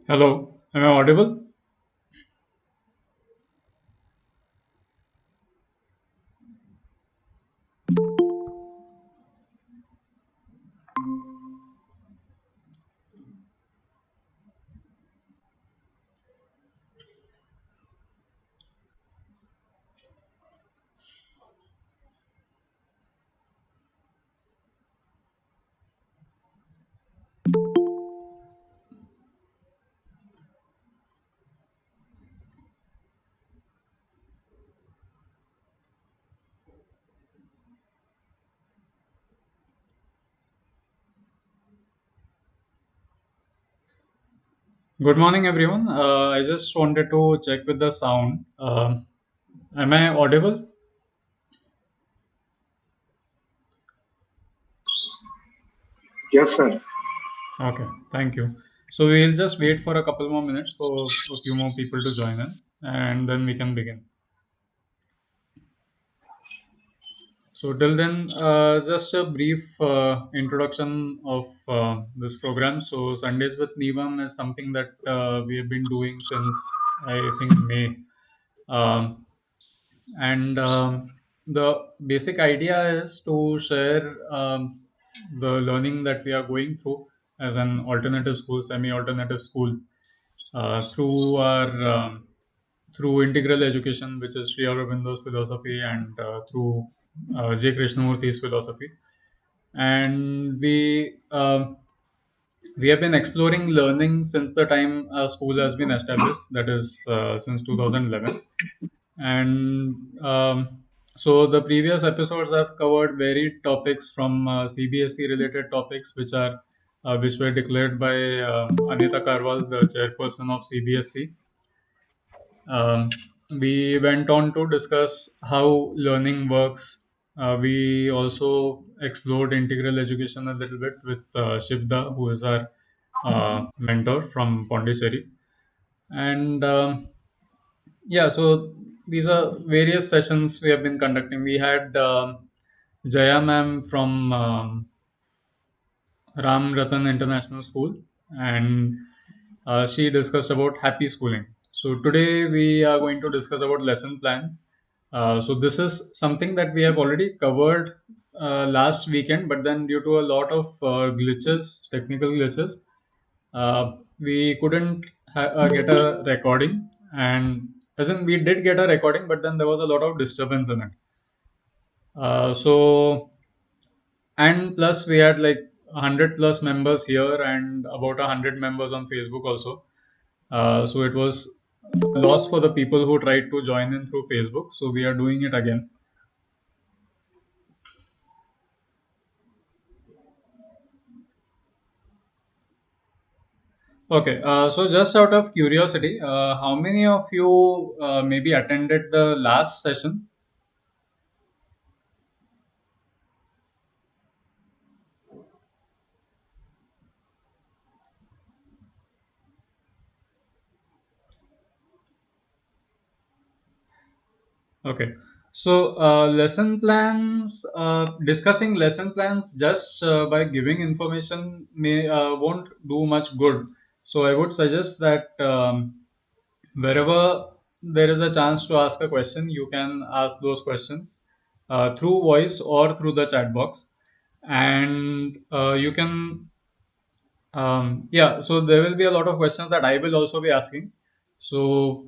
Hello, am I audible? Good morning, everyone. I just wanted to check with the sound. Am I audible? Yes, sir. Okay, thank you. So we'll just wait for a couple more minutes for a few more people to join in, and then we can begin. So till then, just a brief introduction of this program. So Sundays with Nivam is something that we have been doing since I think May. Um, and the basic idea is to share the learning that we are going through as an alternative school, semi-alternative school, through our through integral education, which is Sri Aurobindo's philosophy, and through J. Krishnamurthy's philosophy. And we have been exploring learning since the time our school has been established, that is since 2011. And so the previous episodes have covered varied topics from CBSE related topics, which were declared by Anita Karwal, the chairperson of CBSE. We went on to discuss how learning works. We also explored integral education a little bit with Shivda, who is our mentor from Pondicherry. And yeah, so these are various sessions we have been conducting. We had Jaya ma'am from Ram Ratan International School, and she discussed about happy schooling. So today we are going to discuss about lesson plan. So this is something that we have already covered last weekend, but then due to a lot of glitches, technical glitches, we couldn't get a recording. And as in, we did get a recording, but then there was a lot of disturbance in it. So and plus we had like 100 plus members here and about 100 members on Facebook also. So it was a loss for the people who tried to join in through Facebook. So we are doing it again. Okay. So just out of curiosity, how many of you maybe attended the last session? Okay. So, lesson plans, discussing lesson plans just by giving information may won't do much good. So, I would suggest that wherever there is a chance to ask a question, you can ask those questions through voice or through the chat box, and you can yeah, so there will be a lot of questions that I will also be asking. So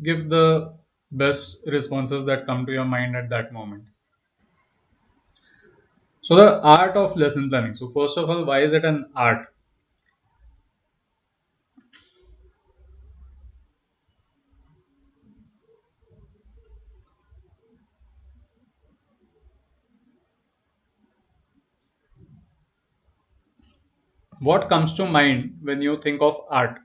give the best responses that come to your mind at that moment. So the art of lesson planning. So first of all, why is it an art? What comes to mind when you think of art?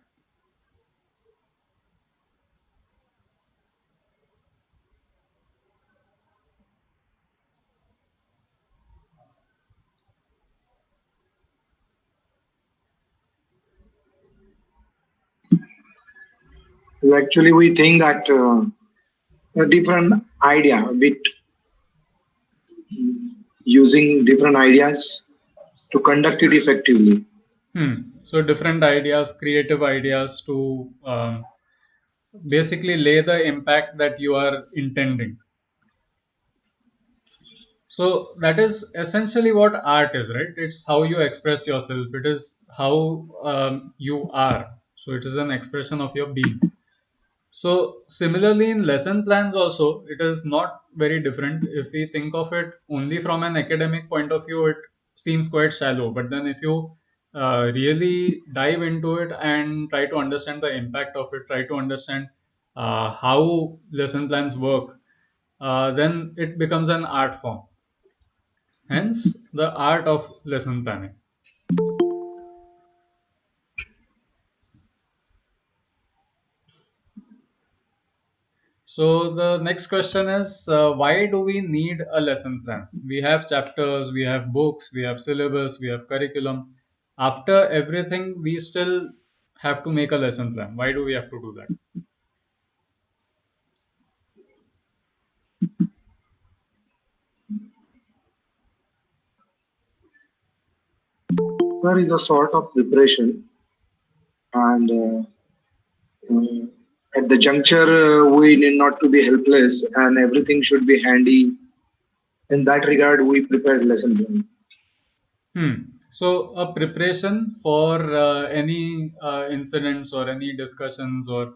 Actually, we think that a different idea with using different ideas to conduct it effectively. So different ideas, creative ideas to basically lay the impact that you are intending. So that is essentially what art is, right? It's how you express yourself. It is how you are. So it is an expression of your being. So similarly in lesson plans also, it is not very different. If we think of it only from an academic point of view, it seems quite shallow. But then if you really dive into it and try to understand the impact of it, try to understand how lesson plans work, then it becomes an art form. Hence, the art of lesson planning. So the next question is, why do we need a lesson plan? We have chapters, we have books, we have syllabus, we have curriculum. After everything, we still have to make a lesson plan. Why do we have to do that? There is a sort of preparation, and at the juncture, we need not to be helpless, and everything should be handy. In that regard, we prepared lesson plan. Hmm. So a preparation for any incidents or any discussions or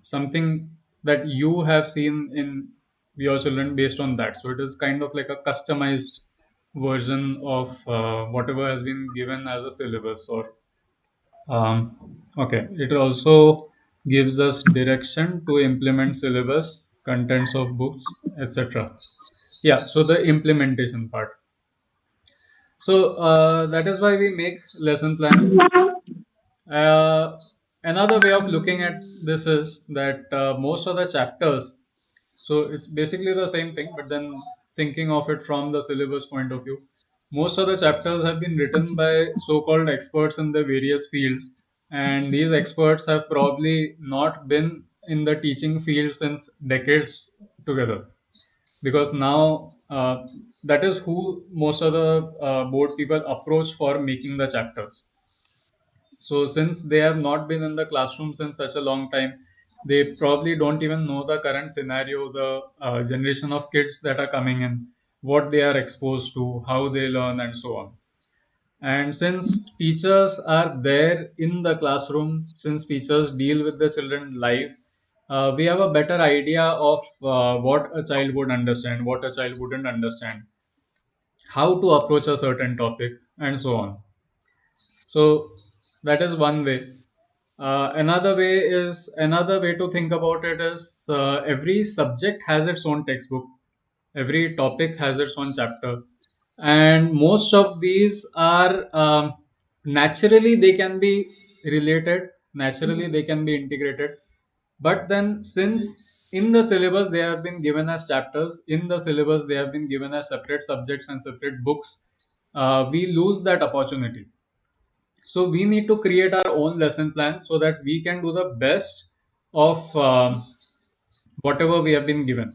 something that you have seen in your children based on that. So it is kind of like a customized version of whatever has been given as a syllabus or okay. It also gives us direction to implement syllabus, contents of books, etc. Yeah. So the implementation part. So that is why we make lesson plans. Uh, Another way of looking at this is that most of the chapters, so it's basically the same thing, but then thinking of it from the syllabus point of view, most of the chapters have been written by so called experts in the various fields. And these experts have probably not been in the teaching field since decades together, because now that is who most of the board people approach for making the chapters. So since they have not been in the classroom since such a long time, they probably don't even know the current scenario, the generation of kids that are coming in, what they are exposed to, how they learn, and so on. And since teachers are there in the classroom, since teachers deal with the children live, we have a better idea of what a child would understand, what a child wouldn't understand, how to approach a certain topic, and so on. So that is one way. Another way to think about it is every subject has its own textbook, every topic has its own chapter, and most of these are naturally they can be related, naturally they can be integrated. But then, since in the syllabus they have been given as chapters, in the syllabus they have been given as separate subjects and separate books, we lose that opportunity. So we need to create our own lesson plans so that we can do the best of whatever we have been given.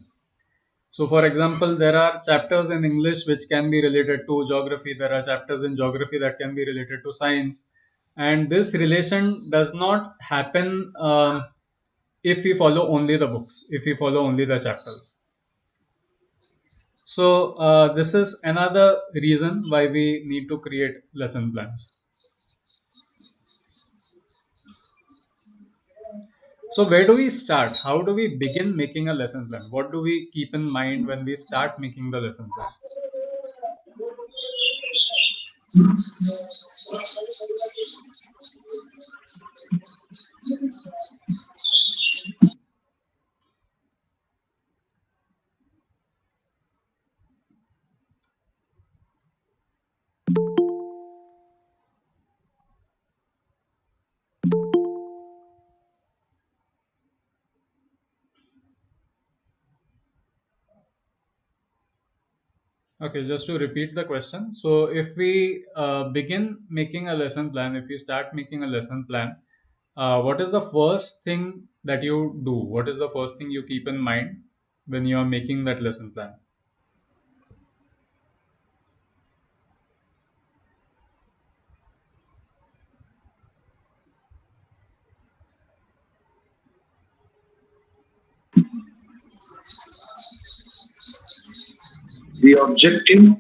So, for example, there are chapters in English which can be related to geography. There are chapters in geography that can be related to science. And this relation does not happen if we follow only the books, if we follow only the chapters. So, this is another reason why we need to create lesson plans. So, where do we start? How do we begin making a lesson plan? What do we keep in mind when we start making the lesson plan? Okay, just to repeat the question. So, if we begin making a lesson plan, if you start making a lesson plan, what is the first thing that you do? What is the first thing you keep in mind when you are making that lesson plan? The objective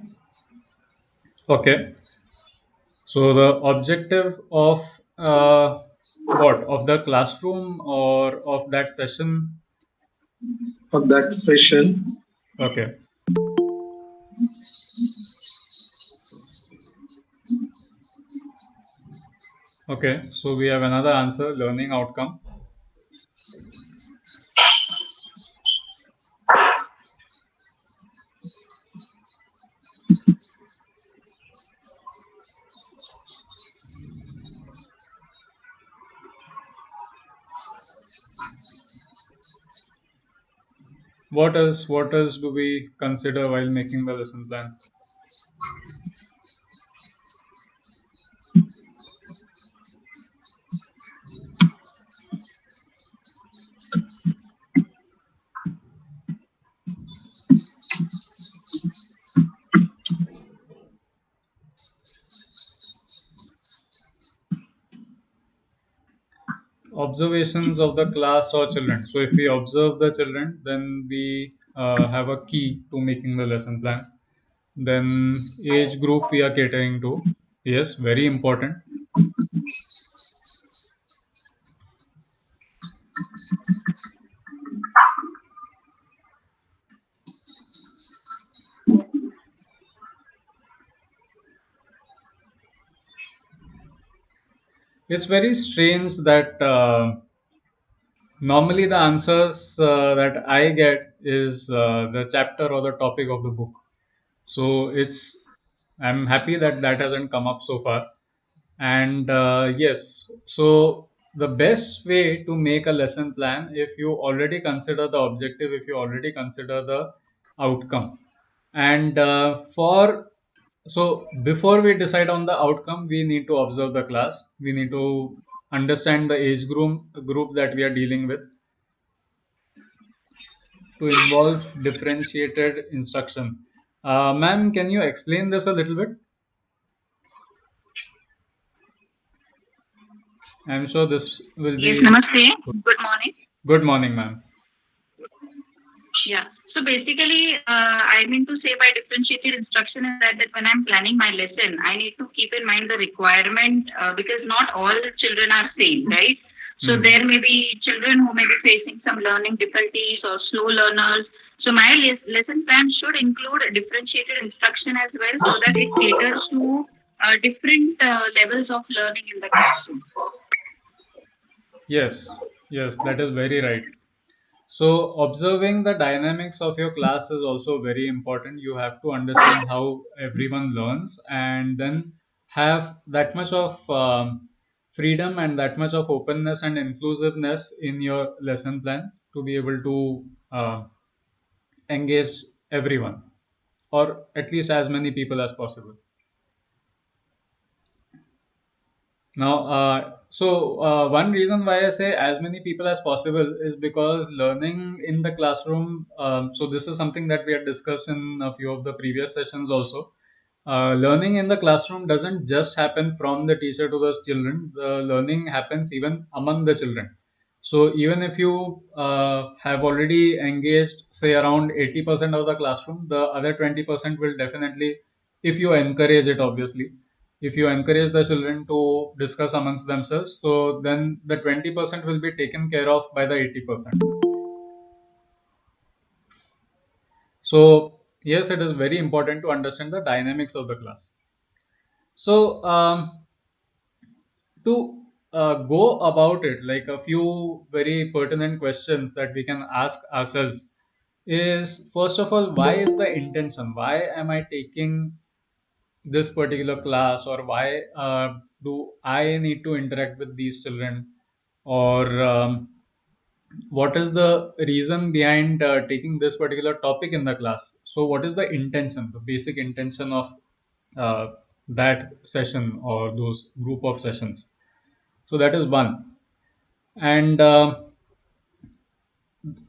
Okay. So the objective of what? Of the classroom or of that session? of that session. Okay. Okay. So we have another answer, learning outcome. What else do we consider while making the lesson plan? Observations of the class or children. So if we observe the children, then we have a key to making the lesson plan. Then age group we are catering to. Yes, very important. It's very strange that normally the answers that I get is the chapter or the topic of the book. So I'm happy that that hasn't come up so far. And yes, so the best way to make a lesson plan, if you already consider the objective, if you already consider the outcome, and for so before we decide on the outcome, we need to observe the class. We need to understand the age group that we are dealing with to involve differentiated instruction. Ma'am, can you explain this a little bit? I'm sure this will Yes, be namaste. Good morning. good morning, ma'am. Yeah. So basically, I mean to say by differentiated instruction is that when I'm planning my lesson, I need to keep in mind the requirement because not all children are same, right? So Hmm. there may be children who may be facing some learning difficulties or slow learners. So my lesson plan should include differentiated instruction as well so that it caters to different levels of learning in the classroom. Yes, yes, that is very right. So, observing the dynamics of your class is also very important. You have to understand how everyone learns and then have that much of freedom and that much of openness and inclusiveness in your lesson plan to be able to engage everyone or at least as many people as possible. Now, one reason why I say as many people as possible is because learning in the classroom. So this is something that we had discussed in a few of the previous sessions also. Learning in the classroom doesn't just happen from the teacher to the children. The learning happens even among the children. So even if you have already engaged, say around 80% of the classroom, the other 20% will definitely, if you encourage it, obviously if you encourage the children to discuss amongst themselves, so then the 20% will be taken care of by the 80%. So yes, it is very important to understand the dynamics of the class. So to go about it, like a few very pertinent questions that we can ask ourselves is, first of all, why is the intention, why am I taking this particular class, or why do I need to interact with these children, or what is the reason behind taking this particular topic in the class. So what is the intention, the basic intention of uh, that session or those group of sessions. So that is one. And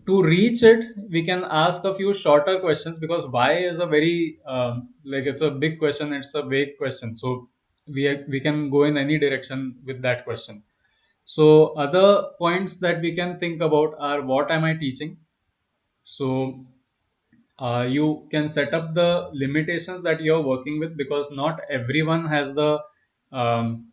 to reach it, we can ask a few shorter questions, because why is a very like it's a big question, it's a vague question. So we can go in any direction with that question. So other points that we can think about are, what am I teaching? So You can set up the limitations that you're working with, because not everyone has the um,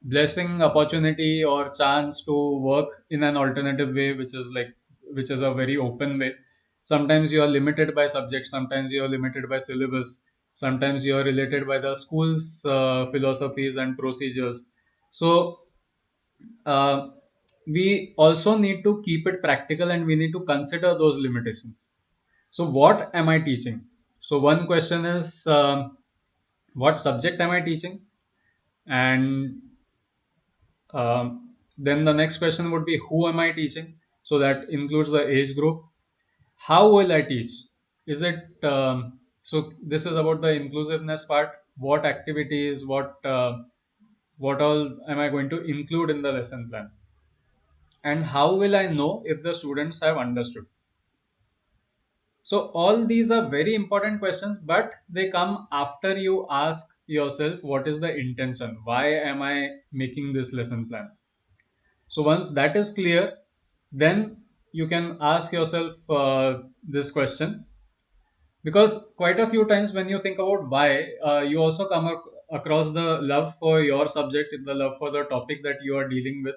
blessing, opportunity, or chance to work in an alternative way, which is a very open way. Sometimes you are limited by subjects, sometimes you are limited by syllabus, sometimes you are related by the school's philosophies and procedures. So uh, we also need to keep it practical, and we need to consider those limitations. So what am I teaching? So one question is, what subject am I teaching? And then the next question would be, who am I teaching? So that includes the age group. How will I teach? Is it so? This is about the inclusiveness part. What activities, what all am I going to include in the lesson plan? And how will I know if the students have understood? So all these are very important questions, but they come after you ask yourself, what is the intention? Why am I making this lesson plan? So once that is clear, then you can ask yourself this question, because quite a few times when you think about why, you also come across the love for your subject, the love for the topic that you are dealing with,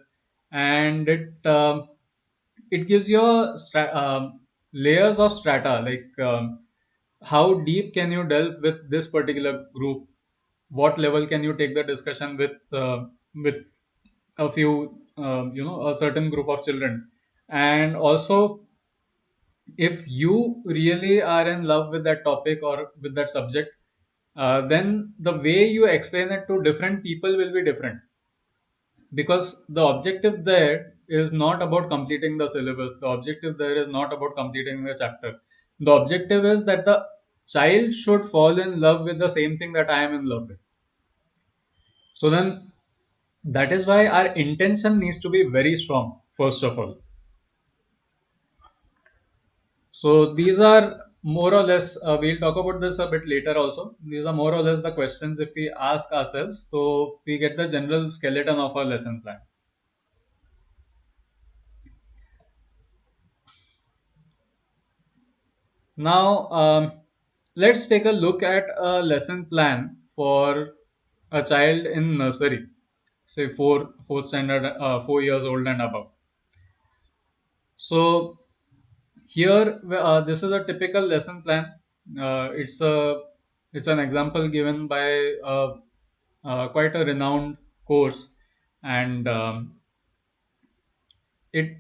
and it gives you layers of strata, like how deep can you delve with this particular group, what level can you take the discussion with a few a certain group of children. And also, if you really are in love with that topic or with that subject, then the way you explain it to different people will be different, because the objective there is not about completing the syllabus, the objective there is not about completing the chapter. The objective is that the child should fall in love with the same thing that I am in love with. So then, that is why our intention needs to be very strong, first of all. So these are more or less, we'll talk about this a bit later also. These are more or less the questions if we ask ourselves, so we get the general skeleton of our lesson plan. Now, let's take a look at a lesson plan for a child in nursery, say fourth standard, 4 years old and above. So here, this is a typical lesson plan. It's an example given by quite a renowned course, and it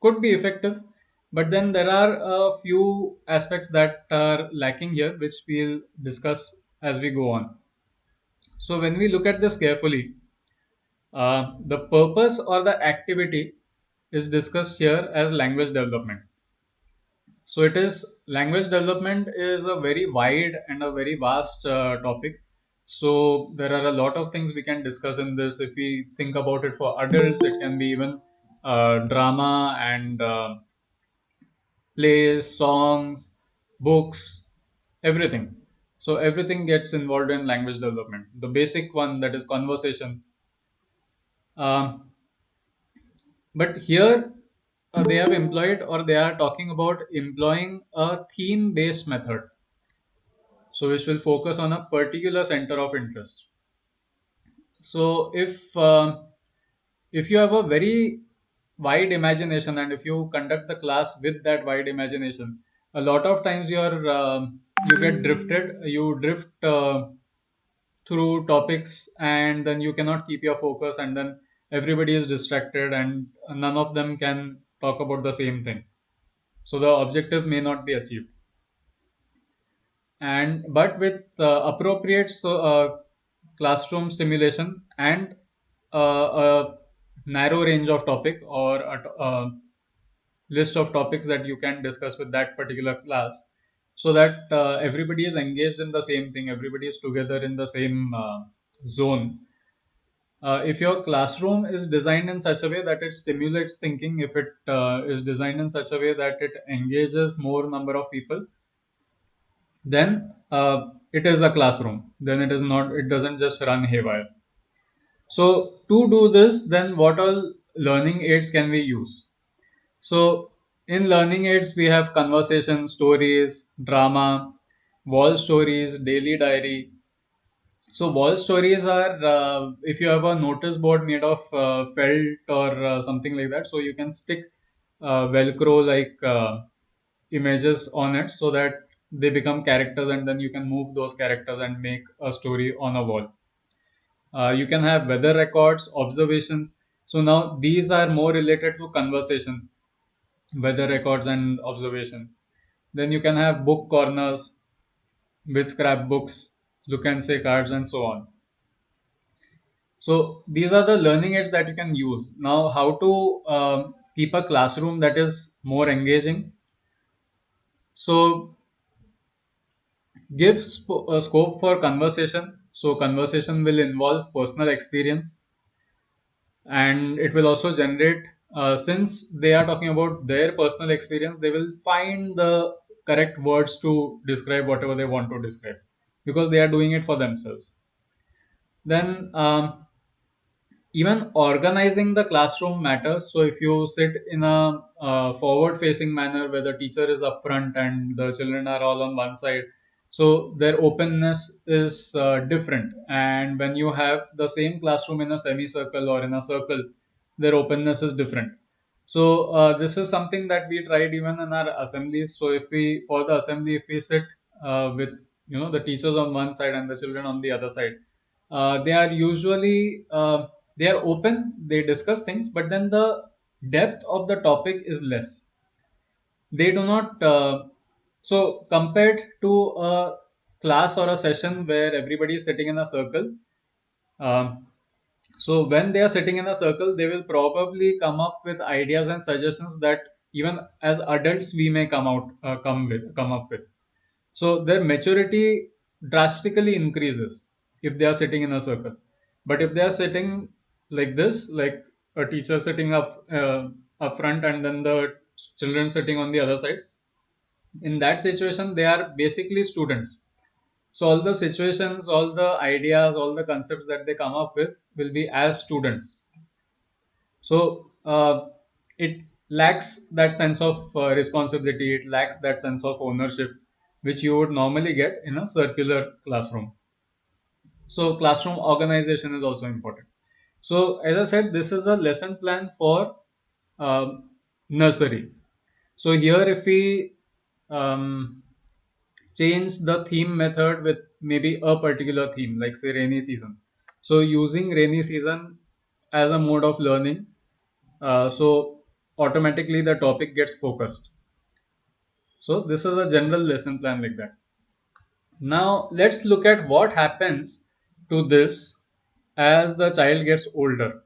could be effective. But then there are a few aspects that are lacking here, which we'll discuss as we go on. So when we look at this carefully, the purpose or the activity is discussed here as language development. So it is, language development is a very wide and a very vast topic. So there are a lot of things we can discuss in this. If we think about it for adults, it can be even drama and plays, songs, books, everything. So everything gets involved in language development. The basic one, that is conversation. Um, but here they have employed, or they are talking about employing a theme based method, so which will focus on a particular center of interest. So if you have a very wide imagination, and if you conduct the class with that wide imagination, a lot of times you get drifted, you drift through topics, and then you cannot keep your focus, and then everybody is distracted, and none of them can talk about the same thing, so the objective may not be achieved. And but with appropriate classroom stimulation and a narrow range of topic, or a list of topics that you can discuss with that particular class, so that everybody is engaged in the same thing, everybody is together in the same zone. If your classroom is designed in such a way that it stimulates thinking, if it is designed in such a way that it engages more number of people, then it is a classroom. Then it is not. It doesn't just run haywire. So to do this, then what all learning aids can we use? So In learning aids we have conversation, stories, drama, wall stories, daily diary. So wall stories are, if you have a notice board made of felt or something like that, so you can stick velcro like images on it so that they become characters, and then you can move those characters and make a story on a wall. You can have weather records, observations. So now these are more related to conversation, weather records and observation. Then you can have book corners with scrapbooks, look and say cards, and so on. So these are the learning aids that you can use. Now, how to keep a classroom that is more engaging? So give scope for conversation. So conversation will involve personal experience, and it will also generate, since they are talking about their personal experience, they will find the correct words to describe whatever they want to describe, because they are doing it for themselves. Then even organizing the classroom matters. So if you sit in a forward facing manner where the teacher is up front and the children are all on one side, so their openness is different. And when you have the same classroom in a semicircle or in a circle, their openness is different. So this is something that we tried even in our assemblies. So if we, for the assembly, if we sit with, the teachers on one side and the children on the other side, they are usually they are open, they discuss things, but then the depth of the topic is less. They do not so compared to a class or a session where everybody is sitting in a circle, um, so when they are sitting in a circle, they will probably come up with ideas and suggestions that even as adults we may come up with. So their maturity drastically increases if they are sitting in a circle. But if they are sitting like this, like a teacher sitting up front and then the children sitting on the other side, in that situation they are basically students. So all the situations, all the ideas, all the concepts that they come up with will be as students. So it lacks that sense of responsibility, it lacks that sense of ownership which you would normally get in a circular classroom. So classroom organization is also important. So as I said, this is a lesson plan for nursery. So here if we um, change the theme method with maybe a particular theme, like say rainy season. So using rainy season as a mode of learning, so automatically the topic gets focused. So this is a general lesson plan like that. Now let's look at what happens to this as the child gets older.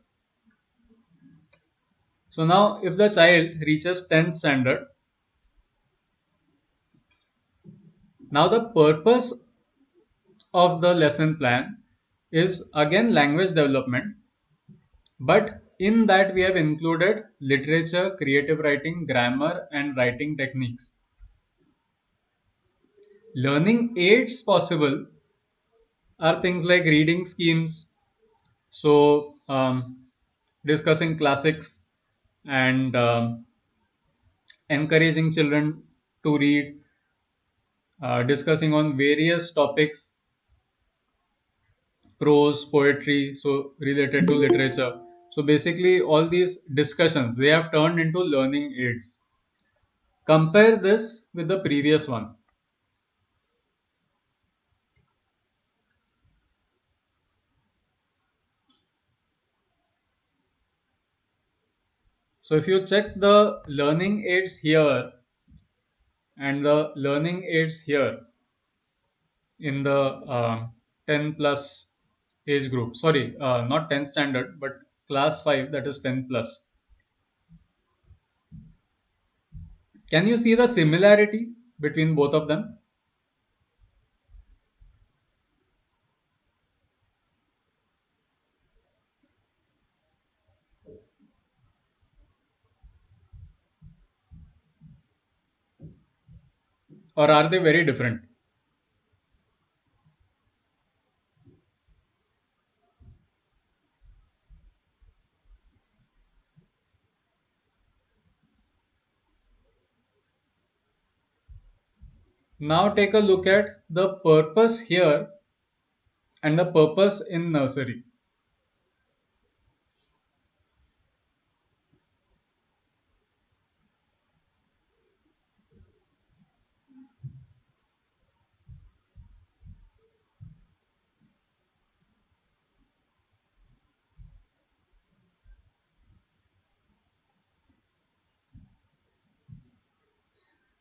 So now if the child reaches 10th standard, now the purpose of the lesson plan is again language development, but in that we have included literature, creative writing, grammar, and writing techniques. Learning aids possible are things like reading schemes, so discussing classics and encouraging children to read, discussing on various topics, prose, poetry, so related to literature. So basically, all these discussions they have turned into learning aids. Compare this with the previous one. So if you check the learning aids here and the learning aids here in the 10 plus age group, sorry, not 10 standard, but class 5, that is 10 plus. Can you see the similarity between both of them? Or are they very different? Now take a look at the purpose here and the purpose in nursery.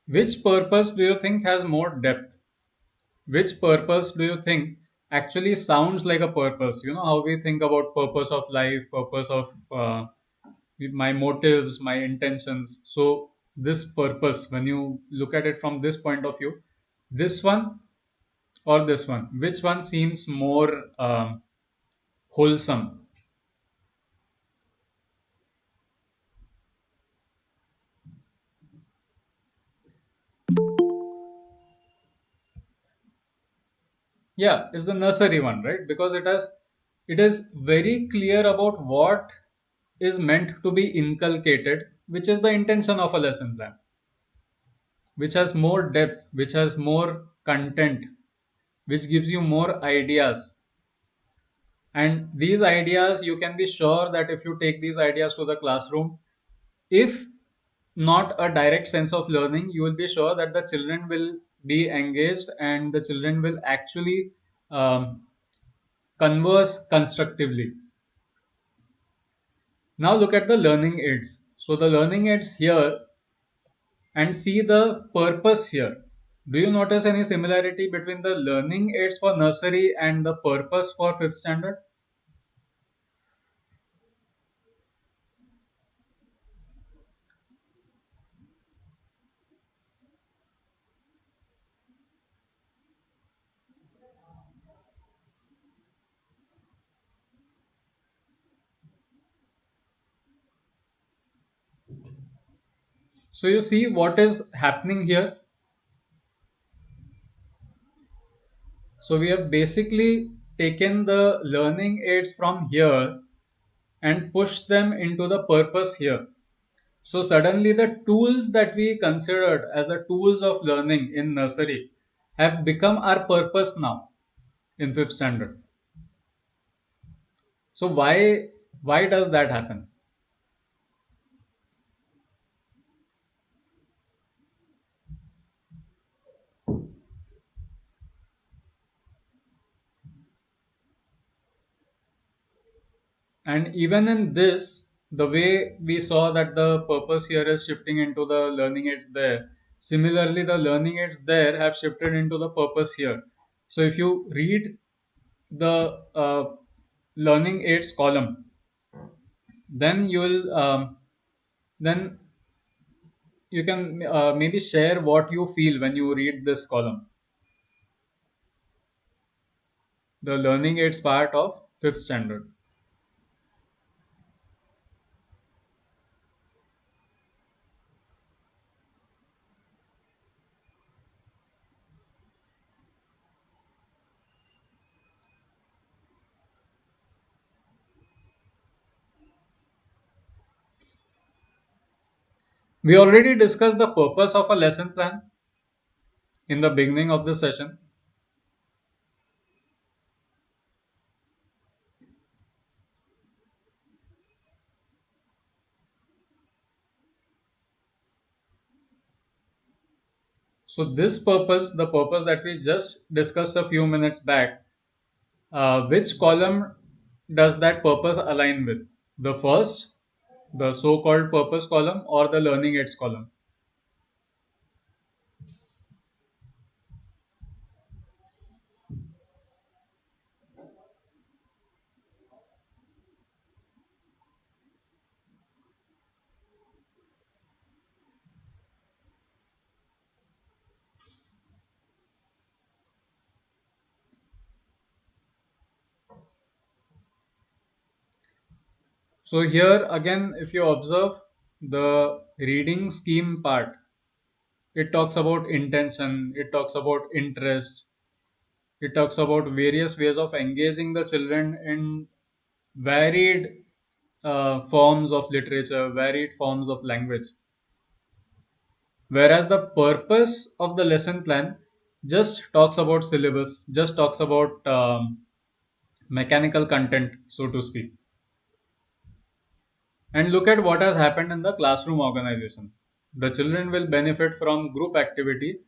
Which purpose do you think has more depth? Which purpose do you think actually sounds like a purpose? You know how we think about purpose of life, purpose of my motives, my intentions. So this purpose, when you look at it from this point of view, this one or this one, which one seems more wholesome? Yeah, is the nursery one, right? Because it is very clear about what is meant to be inculcated, which is the intention of a lesson plan, which has more depth, which has more content, which gives you more ideas. And these ideas, you can be sure that if you take these ideas to the classroom, if not a direct sense of learning, you will be sure that the children will be engaged and the children will actually um, converse constructively. Now look at the learning aids. So the learning aids here, and see the purpose here. Do you notice any similarity between the learning aids for nursery and the purpose for fifth standard? So you see what is happening here. So we have basically taken the learning aids from here and pushed them into the purpose here. So suddenly the tools that we considered as the tools of learning in nursery have become our purpose now in fifth standard. So why does that happen? And even in this, the way we saw that the purpose here is shifting into the learning aids there, similarly, the learning aids there have shifted into the purpose here. So if you read the learning aids column, then you will then you can maybe share what you feel when you read this column, the learning aids part of fifth standard. We already discussed the purpose of a lesson plan in the beginning of the session. So this purpose, the purpose that we just discussed a few minutes back, which column does that purpose align with? The first, the so-called purpose column, or the learning aids column? So here again, if you observe the reading scheme part, it talks about intention, it talks about interest, it talks about various ways of engaging the children in varied forms of literature, varied forms of language. Whereas the purpose of the lesson plan just talks about syllabus, just talks about mechanical content, so to speak. And look at what has happened in the classroom organization. The children will benefit from group activity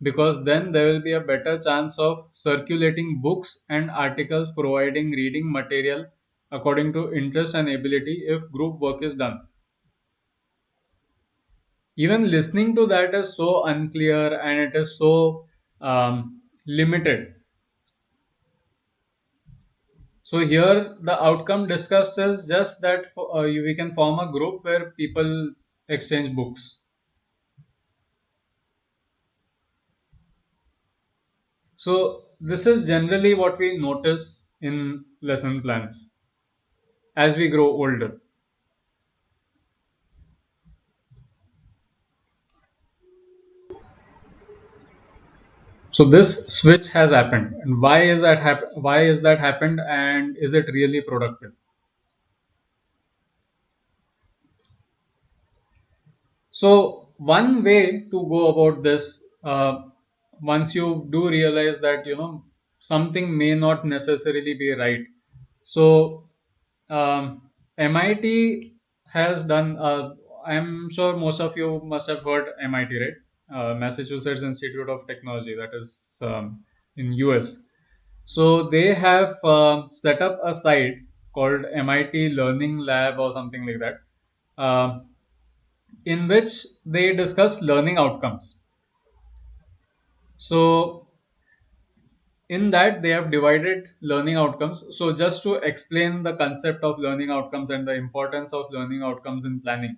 because then there will be a better chance of circulating books and articles providing reading material according to interest and ability if group work is done. Even listening to that is so unclear and it is so limited. So here the outcome discussed is just that we can form a group where people exchange books. So this is generally what we notice in lesson plans as we grow older. So this switch has happened, and why is that happened, and is it really productive? So one way to go about this, once you do realize that something may not necessarily be right. So MIT has done. I'm sure most of you must have heard MIT, right? Massachusetts Institute of Technology, that is in US. So they have set up a site called MIT Learning Lab or something like that, uh, in which they discuss learning outcomes. So in that they have divided learning outcomes. So just to explain the concept of learning outcomes and the importance of learning outcomes in planning,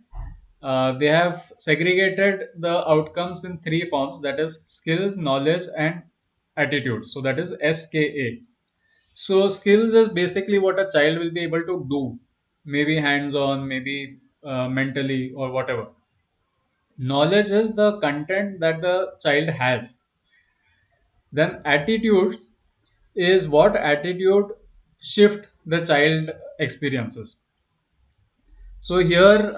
they have segregated the outcomes in three forms, that is skills, knowledge and attitude. So that is SKA. So skills is basically what a child will be able to do, maybe hands on, maybe mentally or whatever. Knowledge is the content that the child has. Then attitude is what attitude shift the child experiences. So here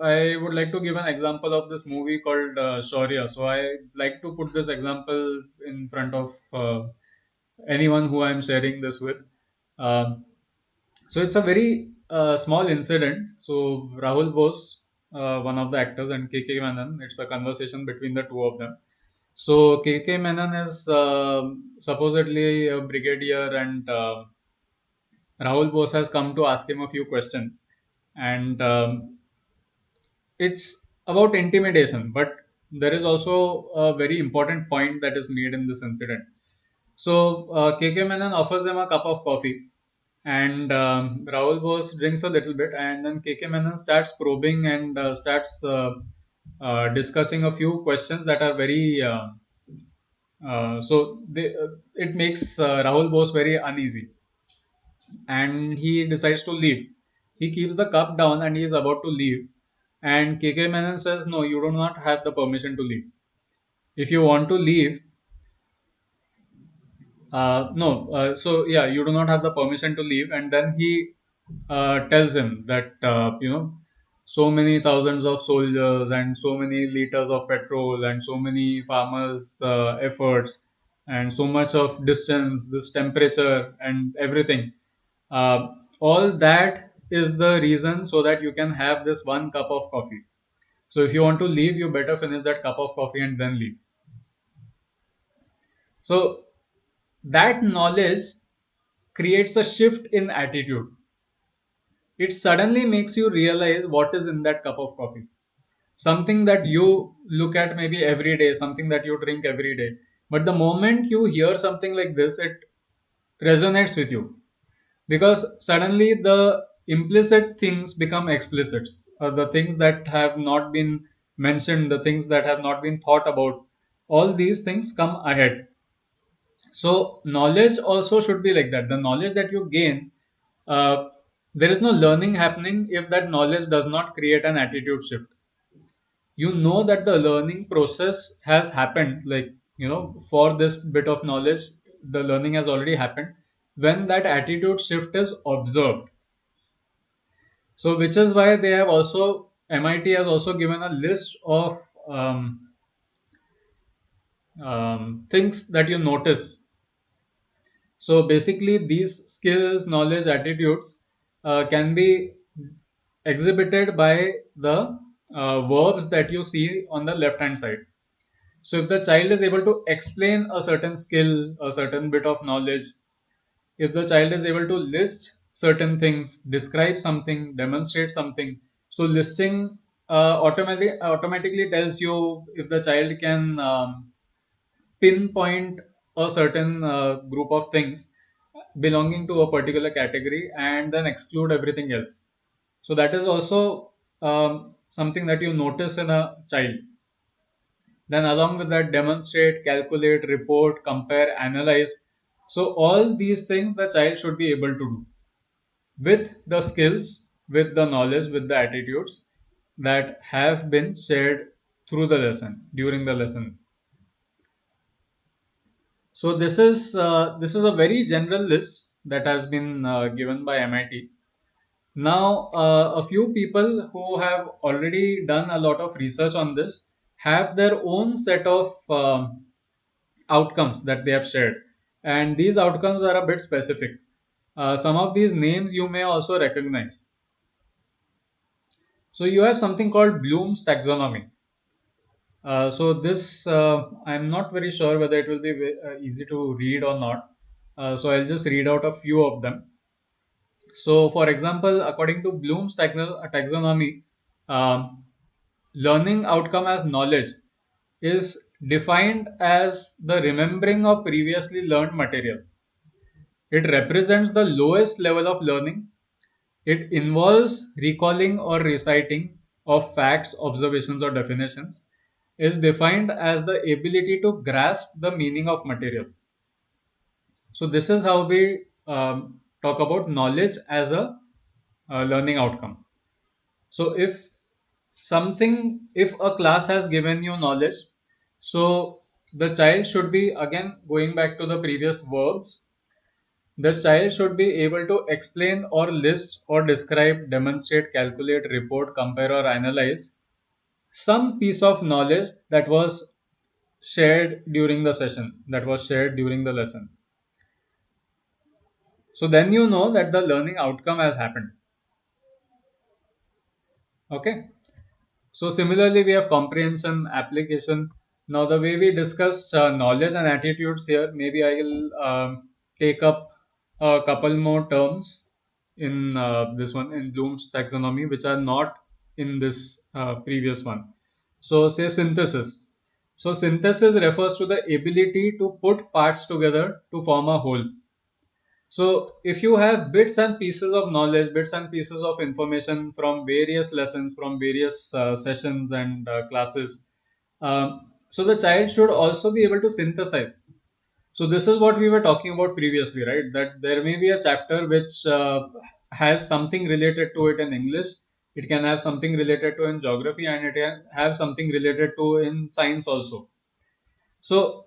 I would like to give an example of this movie called Shaurya. So I like to put this example in front of anyone who I'm sharing this with. Um so it's a very small incident. So Rahul Bose, one of the actors, and KK Menon, it's a conversation between the two of them. So KK Menon is supposedly a brigadier, and Rahul Bose has come to ask him a few questions, and it's about intimidation. But there is also a very important point that is made in this incident. So KK Menon offers him a cup of coffee, and Rahul Bose drinks a little bit, and then KK Menon starts probing and starts discussing a few questions that are very. It makes Rahul Bose very uneasy, and he decides to leave. He keeps the cup down and he is about to leave. And KK Menon says, "No, you do not have the permission to leave. If you want to leave, no, so yeah, you do not have the permission to leave." And then he tells him that, so many thousands of soldiers and so many liters of petrol and so many farmers' efforts and so much of distance, this temperature and everything. Uh, all that is the reason so that you can have this one cup of coffee. So if you want to leave, you better finish that cup of coffee and then leave. So that knowledge creates a shift in attitude. It suddenly makes you realize what is in that cup of coffee. Something that you look at maybe every day, something that you drink every day. But the moment you hear something like this, it resonates with you, because suddenly the implicit things become explicit. The things that have not been mentioned, the things that have not been thought about, all these things come ahead. So knowledge also should be like that. The knowledge that you gain, uh, there is no learning happening if that knowledge does not create an attitude shift. You know that the learning process has happened, like, for this bit of knowledge, the learning has already happened when that attitude shift is observed. So which is why they have also, MIT has also given a list of things that you notice. So basically, these skills, knowledge, attitudes can be exhibited by the verbs that you see on the left hand side. So if the child is able to explain a certain skill, a certain bit of knowledge, if the child is able to list certain things, describe something, demonstrate something, so listing automatically tells you if the child can pinpoint a certain group of things belonging to a particular category and then exclude everything else. So that is also something that you notice in a child. Then, along with that, demonstrate, calculate, report, compare, analyze. So, all these things the child should be able to do with the skills, with the knowledge, with the attitudes that have been shared through the lesson, during the lesson. So, this is a very general list that has been given by MIT. Now, a few people who have already done a lot of research on this have their own set of outcomes that they have shared, and these outcomes are a bit specific. Some of these names you may also recognize. So, you have something called Bloom's taxonomy. So, this I'm not very sure whether it will be easy to read or not. So, I'll just read out a few of them. So, for example, according to Bloom's taxonomy, um, learning outcome as knowledge is defined as the remembering of previously learned material. It represents the lowest level of learning. It involves recalling or reciting of facts, observations, or definitions. Is defined as the ability to grasp the meaning of material. So, this is how we talk about knowledge as a learning outcome. So if a class has given you knowledge, so the child should be, again going back to the previous verbs, the child should be able to explain or list or describe, demonstrate, calculate, report, compare, or analyze some piece of knowledge that was shared during the session, that was shared during the lesson. So then you know that the learning outcome has happened. Okay. So similarly, we have comprehension, application. Now, the way we discussed knowledge and attitudes here, maybe I will take up a couple more terms in this one in Bloom's taxonomy, which are not in this previous one. So, say synthesis. So, synthesis refers to the ability to put parts together to form a whole. So, if you have bits and pieces of knowledge, bits and pieces of information from various lessons, from various sessions and classes, so the child should also be able to synthesize. So, this is what we were talking about previously, right? That there may be a chapter which has something related to it in English, it can have something related to in geography, and it can have something related to in science also. So,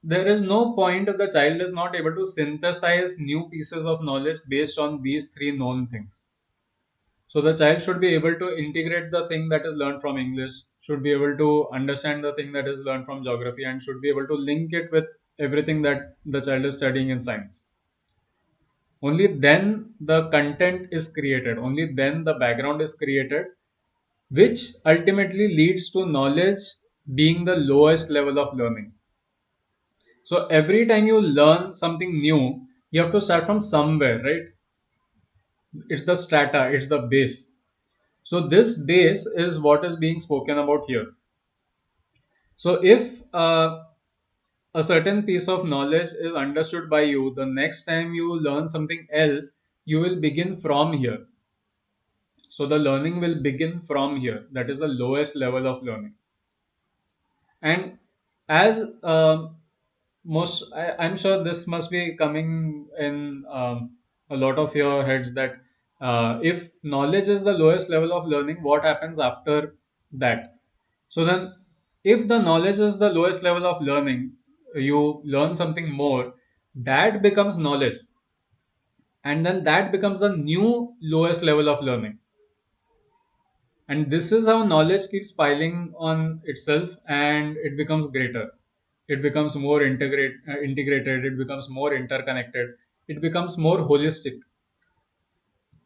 there is no point if the child is not able to synthesize new pieces of knowledge based on these three known things. So the child should be able to integrate the thing that is learned from English, should be able to understand the thing that is learned from geography, and should be able to link it with everything that the child is studying in science. Only then the content is created, only then the background is created, which ultimately leads to knowledge being the lowest level of learning. So every time you learn something new, you have to start from somewhere, right? It's the strata, it's the base. So this base is what is being spoken about here. So if a certain piece of knowledge is understood by you, the next time you learn something else, you will begin from here. So the learning will begin from here. That is the lowest level of learning. And as I'm sure this must be coming in a lot of your heads that if knowledge is the lowest level of learning, what happens after that? So then, if the knowledge is the lowest level of learning, you learn something more, that becomes knowledge, and then that becomes the new lowest level of learning. And this is how knowledge keeps piling on itself and it becomes greater. it becomes more integrated, it becomes more interconnected, it becomes more holistic.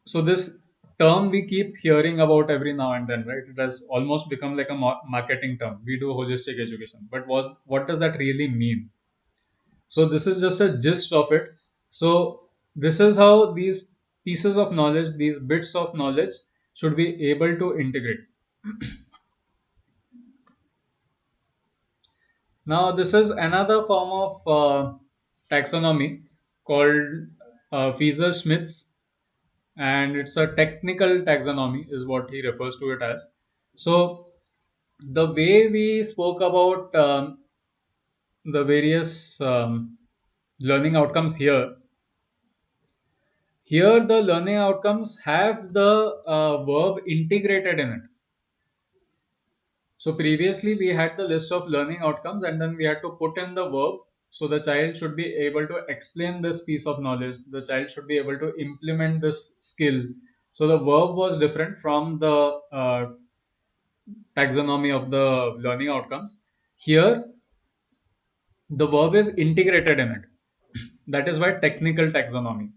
So this term we keep hearing about every now and then, right? It has almost become like a marketing term. We do holistic education, but what does that really mean? So this is just a gist of it. So this is how these pieces of knowledge, these bits of knowledge, should be able to integrate. Now this is another form of taxonomy called Fieser-Schmitz, and it's a technical taxonomy is what he refers to it as. So the way we spoke about the various learning outcomes here the learning outcomes have the verb integrated in it. So previously we had the list of learning outcomes and then we had to put in the verb. So the child should be able to explain this piece of knowledge, the child should be able to implement this skill. So the verb was different from the taxonomy of the learning outcomes. Here the verb is integrated in it. That is why technical taxonomy.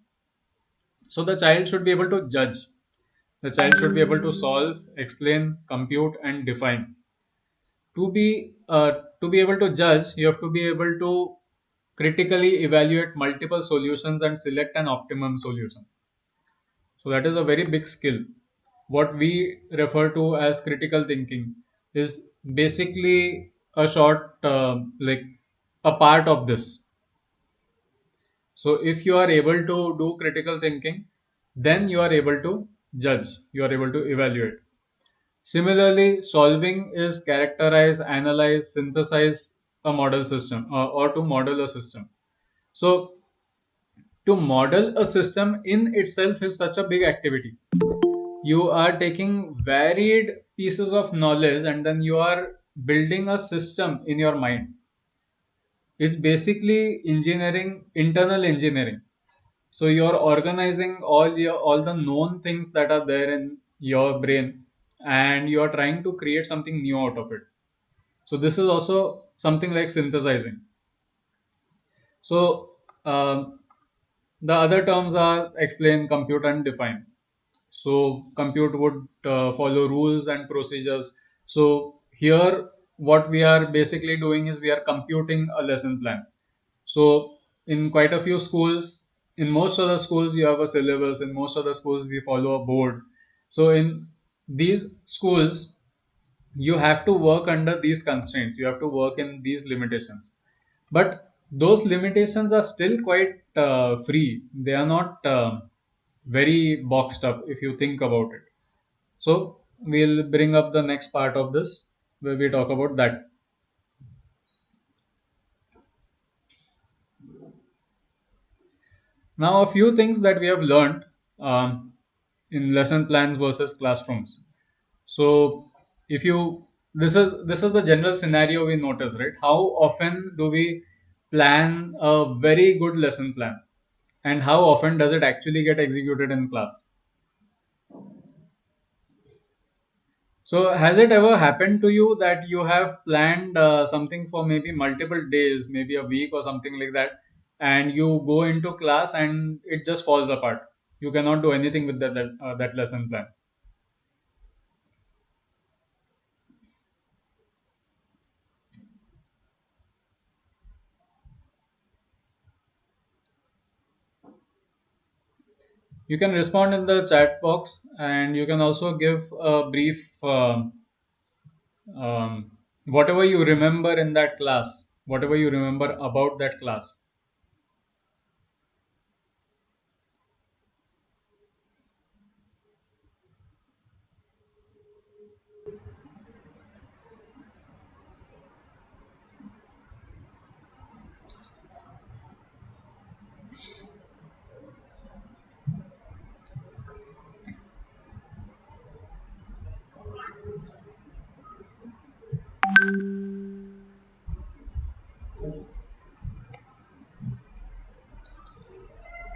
So the child should be able to judge. The child should be able to solve, explain, compute, and define. To be able to judge, you have to be able to critically evaluate multiple solutions and select an optimum solution. So that is a very big skill. What we refer to as critical thinking is basically a short like a part of this. So if you are able to do critical thinking, then you are able to judge, you are able to evaluate. Similarly, solving is characterize, analyze, synthesize a model system or to model a system. So to model a system in itself is such a big activity. You are taking varied pieces of knowledge and then you are building a system in your mind. It's basically engineering, internal engineering. So you're organizing all the known things that are there in your brain and you're trying to create something new out of it. So this is also something like synthesizing. So the other terms are explain, compute, and define. So compute would follow rules and procedures. So here what we are basically doing is we are computing a lesson plan. So in quite a few schools, in most of the schools you have a syllabus, in most of the schools we follow a board. So in these schools you have to work under these constraints, you have to work in these limitations, but those limitations are still quite free. They are not very boxed up if you think about it. So we'll bring up the next part of this where we talk about that. Now, a few things that we have learned in lesson plans versus classrooms. So, if you this is the general scenario we notice, right? How often do we plan a very good lesson plan, and how often does it actually get executed in class? So, has it ever happened to you that you have planned something for maybe multiple days, maybe a week or something like that, and you go into class and it just falls apart? You cannot do anything with that lesson plan. You can respond in the chat box, and you can also give a brief whatever you remember in that class, whatever you remember about that class.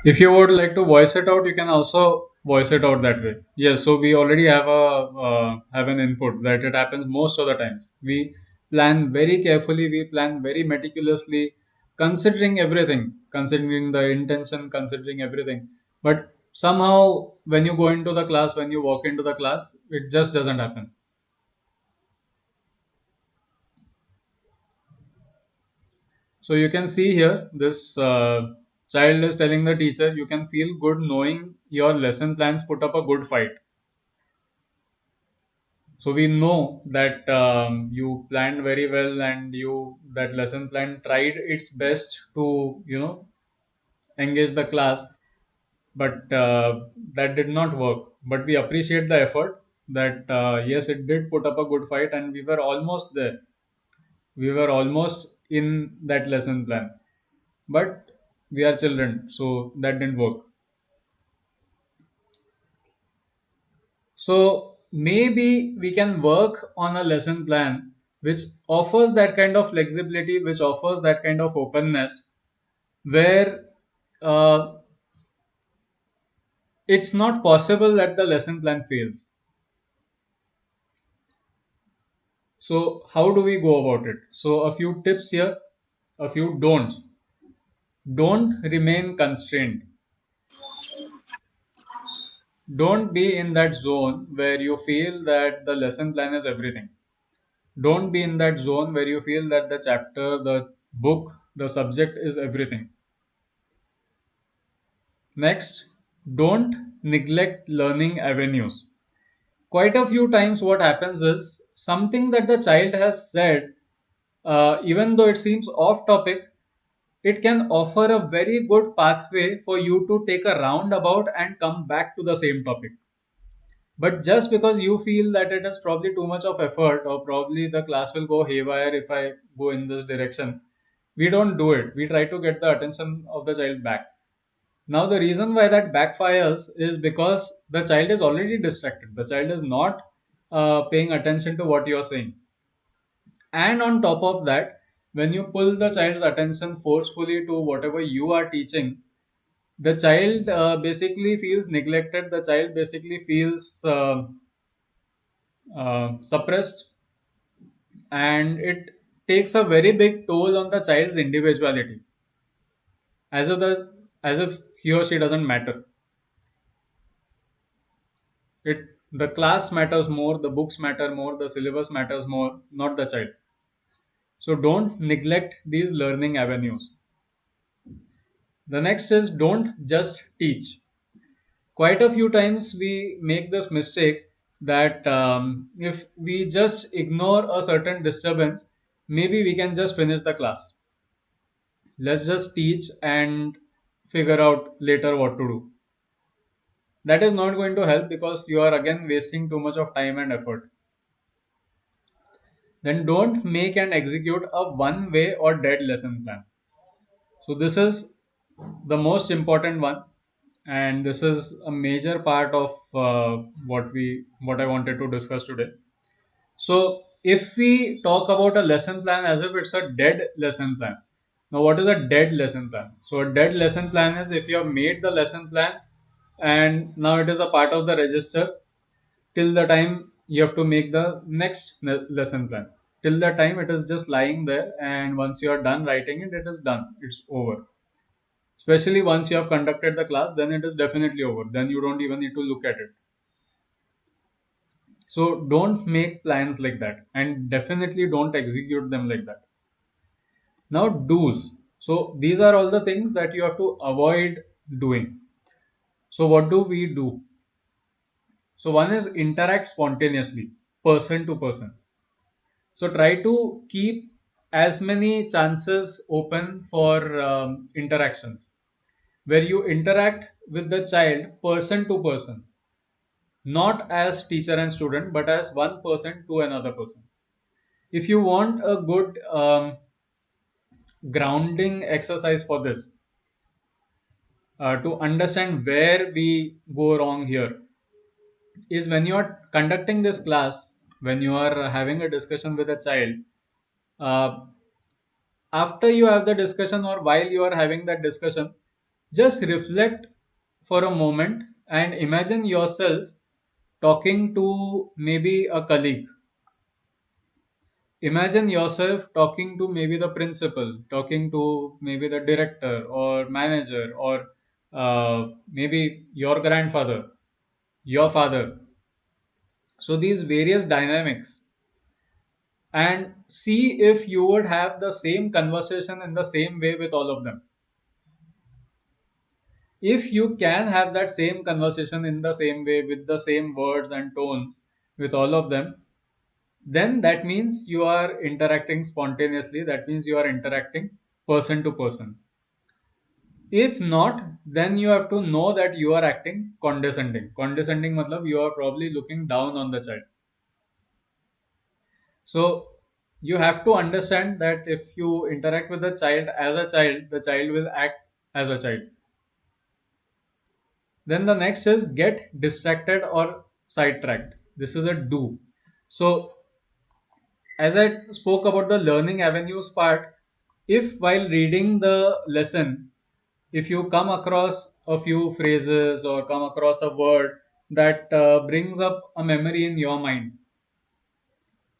If you would like to voice it out, you can also voice it out that way. Yes, so we already have an input that it happens most of the times. We plan very carefully, we plan very meticulously, considering everything, considering the intention, considering everything. But somehow, when you go into the class, when you walk into the class, it just doesn't happen. So you can see here, this child is telling the teacher, you can feel good knowing your lesson plans put up a good fight. So we know that you planned very well, and you that lesson plan tried its best to engage the class, but that did not work. But we appreciate the effort that yes, it did put up a good fight, and we were almost there. We were almost in that lesson plan, but we are children, so that didn't work. So maybe we can work on a lesson plan which offers that kind of flexibility, which offers that kind of openness, where uh, it's not possible that the lesson plan fails. So how do we go about it? So a few tips here, a few don'ts. Don't remain constrained. Don't be in that zone where you feel that the lesson plan is everything. Don't be in that zone where you feel that the chapter, the book, the subject is everything. Next, don't neglect learning avenues. Quite a few times, what happens is something that the child has said, even though it seems off topic, it can offer a very good pathway for you to take a roundabout and come back to the same topic. But just because you feel that it is probably too much of effort, or probably the class will go haywire if I go in this direction, we don't do it. We try to get the attention of the child back. Now, the reason why that backfires is because the child is already distracted. The child is not paying attention to what you are saying. And on top of that, when you pull the child's attention forcefully to whatever you are teaching, the child basically feels neglected. The child basically feels suppressed, and it takes a very big toll on the child's individuality, as if he or she doesn't matter. The class matters more, the books matter more, the syllabus matters more, not the child. So don't neglect these learning avenues. The next is don't just teach. Quite a few times we make this mistake that if we just ignore a certain disturbance, maybe we can just finish the class. Let's just teach and figure out later what to do. That is not going to help, because you are again wasting too much of time and effort. Then don't make and execute a one way or dead lesson plan. So this is the most important one, and this is a major part of what I wanted to discuss today. So if we talk about a lesson plan as if it's a dead lesson plan, now what is a dead lesson plan? So a dead lesson plan is if you have made the lesson plan and now it is a part of the register till the time you have to make the next lesson plan. Till the time it is just lying there, and once you are done writing it, it is done. It's over. Especially once you have conducted the class, then it is definitely over. Then you don't even need to look at it. So don't make plans like that, and definitely don't execute them like that. Now, do's. So these are all the things that you have to avoid doing. So what do we do? So one is interact spontaneously, person to person. So try to keep as many chances open for interactions, where you interact with the child person to person, not as teacher and student, but as one person to another person. If you want a good grounding exercise for this, to understand where we go wrong here, is when you are conducting this class, when you are having a discussion with a child, uh, after you have the discussion or while you are having that discussion, just reflect for a moment and imagine yourself talking to maybe a colleague. Imagine yourself talking to maybe the principal, talking to maybe the director or manager, or maybe your grandfather, your father. So these various dynamics, and see if you would have the same conversation in the same way with all of them. If you can have that same conversation in the same way with the same words and tones with all of them, then that means you are interacting spontaneously. That means you are interacting person to person. If not, then you have to know that you are acting condescending. Condescending matlab you are probably looking down on the child. So you have to understand that if you interact with the child as a child, the child will act as a child. Then the next is get distracted or sidetracked. This is a do. So as I spoke about the learning avenues part, if while reading the lesson, if you come across a few phrases or come across a word that brings up a memory in your mind,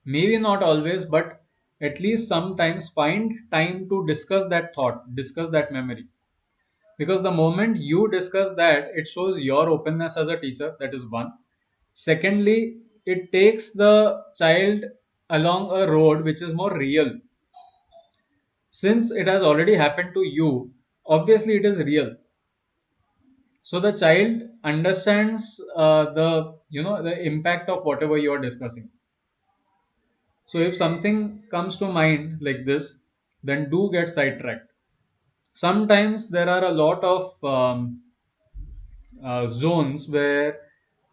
maybe not always, but at least sometimes find time to discuss that thought, discuss that memory. Because the moment you discuss that, it shows your openness as a teacher. That is one. Secondly, it takes the child along a road which is more real. Since it has already happened to you, obviously it is real. So the child understands the impact of whatever you are discussing. So if something comes to mind like this, then do get sidetracked. Sometimes there are a lot of zones where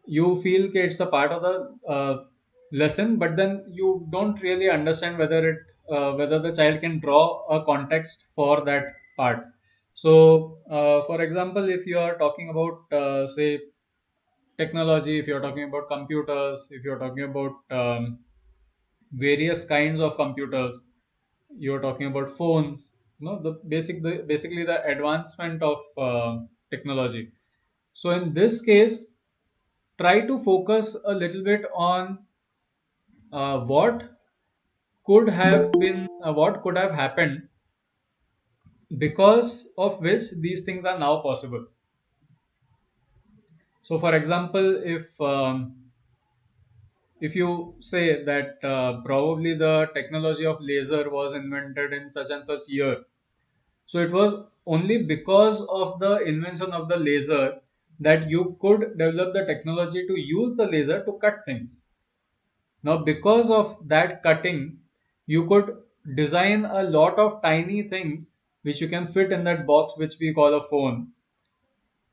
you feel that it's a part of the lesson, but then you don't really understand whether the child can draw a context for that part. So, for example, if you are talking about say technology, if you're talking about computers, if you're talking about various kinds of computers, you're talking about phones, basically the advancement of technology. So in this case, try to focus a little bit on what could have happened because of which these things are now possible. So for example, if you say that probably the technology of laser was invented in such and such year, so it was only because of the invention of the laser that you could develop the technology to use the laser to cut things. Now because of that cutting, you could design a lot of tiny things which you can fit in that box which we call a phone,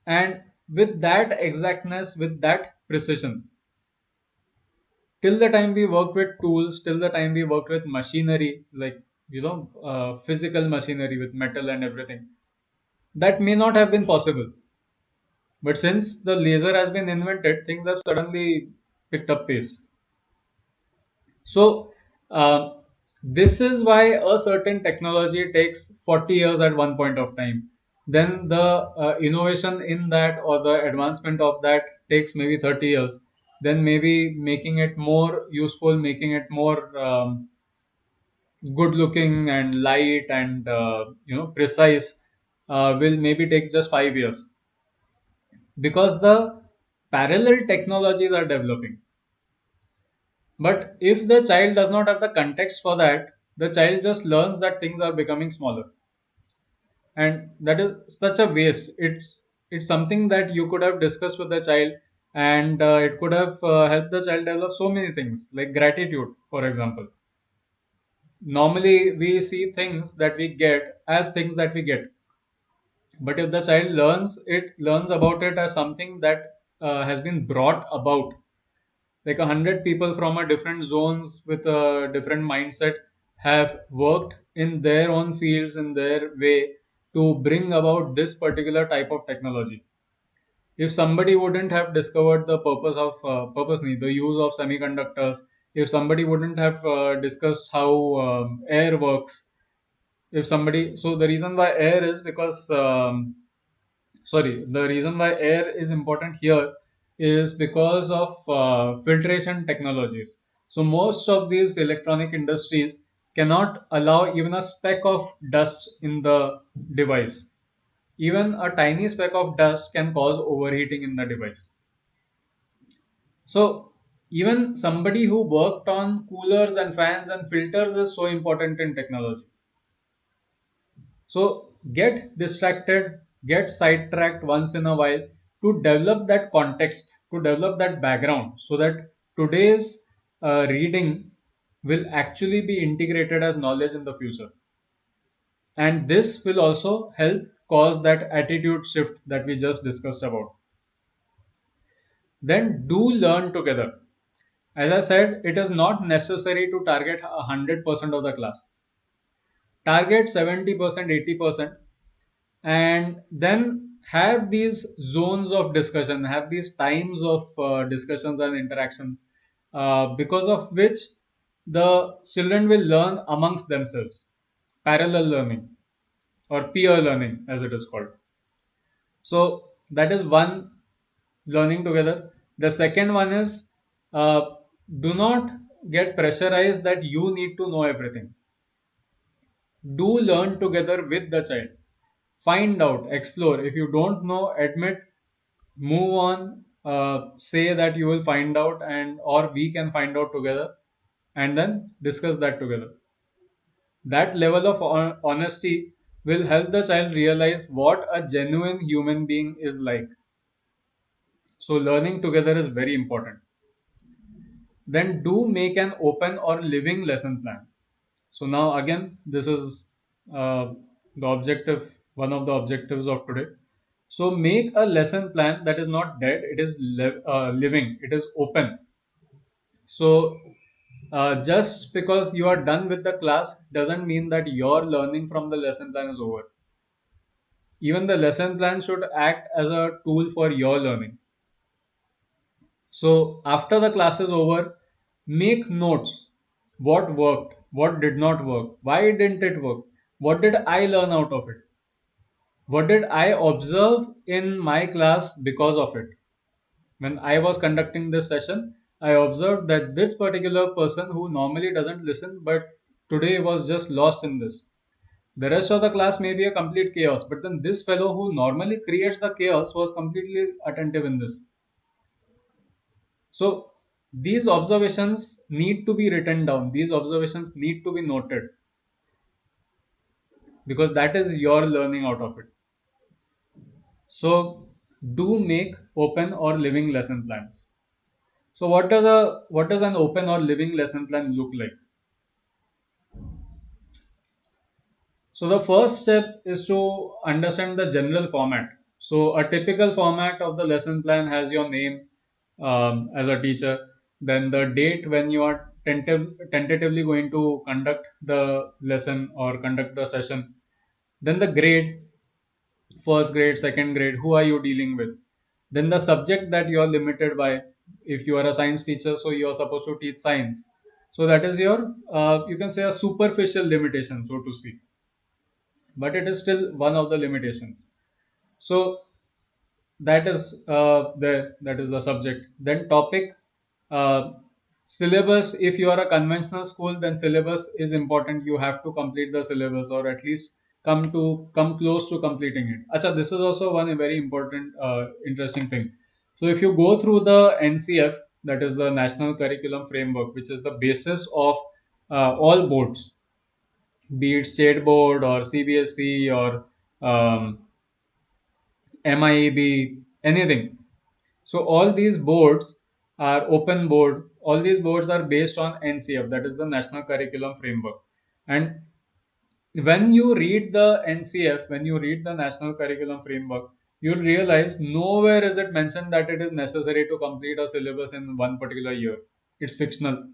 and with that exactness, with that precision, till the time we worked with tools, till the time we worked with machinery, like physical machinery with metal and everything, that may not have been possible. But since the laser has been invented, things have suddenly picked up pace. So this is why a certain technology takes 40 years at one point of time. Then the innovation in that or the advancement of that takes maybe 30 years. Then maybe making it more useful, making it more good looking and light and precise will maybe take just 5 years, because the parallel technologies are developing. But if the child does not have the context for that, the child just learns that things are becoming smaller, and that is such a waste. It's something that you could have discussed with the child, and it could have helped the child develop so many things like gratitude, for example. Normally, we see things that we get as things that we get, but if the child learns about it as something that has been brought about, like 100 people from a different zones with a different mindset have worked in their own fields in their way to bring about this particular type of technology. If somebody wouldn't have discovered the the use of semiconductors, if somebody wouldn't have discussed how air works, if somebody so the reason why air is because sorry the reason why air is important here is because of filtration technologies. So most of these electronic industries cannot allow even a speck of dust in the device. Even a tiny speck of dust can cause overheating in the device. So even somebody who worked on coolers and fans and filters is so important in technology. So get distracted, get sidetracked once in a while to develop that context, to develop that background, so that today's reading will actually be integrated as knowledge in the future. And this will also help cause that attitude shift that we just discussed about. Then do learn together. As I said, it is not necessary to target 100% of the class. Target 70%, 80%, and then have these zones of discussion, have these times of discussions and interactions, because of which the children will learn amongst themselves. Parallel learning or peer learning, as it is called. So, that is one, learning together. The second one is, uh, do not get pressurized that you need to know everything. Do learn together with the child. Find out, explore. If you don't know, admit, move on, say that you will find out, and or we can find out together, and then discuss that together. That level of honesty will help the child realize what a genuine human being is like. So learning together is very important. Then do make an open or living lesson plan. So now again, this is the objective, one of the objectives of today. So make a lesson plan that is not dead, it is living, it is open. So just because you are done with the class doesn't mean that your learning from the lesson plan is over. Even the lesson plan should act as a tool for your learning. So after the class is over, make notes. What worked? What did not work? Why didn't it work? What did I learn out of it? What did I observe in my class because of it? When I was conducting this session, I observed that this particular person who normally doesn't listen but today was just lost in this. The rest of the class may be a complete chaos, but then this fellow who normally creates the chaos was completely attentive in this. So these observations need to be written down. These observations need to be noted because that is your learning out of it. So do make open or living lesson plans. So what does an open or living lesson plan look like? So the first step is to understand the general format. So a typical format of the lesson plan has your name as a teacher, then the date when you are tentatively going to conduct the lesson or conduct the session, then the grade, first grade, second grade, who are you dealing with, then the subject that you are limited by. If you are a science teacher, so you are supposed to teach science. So that is your, you can say, a superficial limitation, so to speak, but it is still one of the limitations. So that is the subject. Then topic, uh, syllabus. If you are a conventional school, then syllabus is important. You have to complete the syllabus or at least come close to completing it. Acha, this is also one very important interesting thing. So if you go through the NCF, that is the National Curriculum Framework, which is the basis of all boards, be it state board or CBSE or um, MIEB, anything. So all these boards are open board. All these boards are based on NCF, that is the National Curriculum Framework. And when you read the NCF, when you read the National Curriculum Framework, you'll realize nowhere is it mentioned that it is necessary to complete a syllabus in one particular year. It's fictional.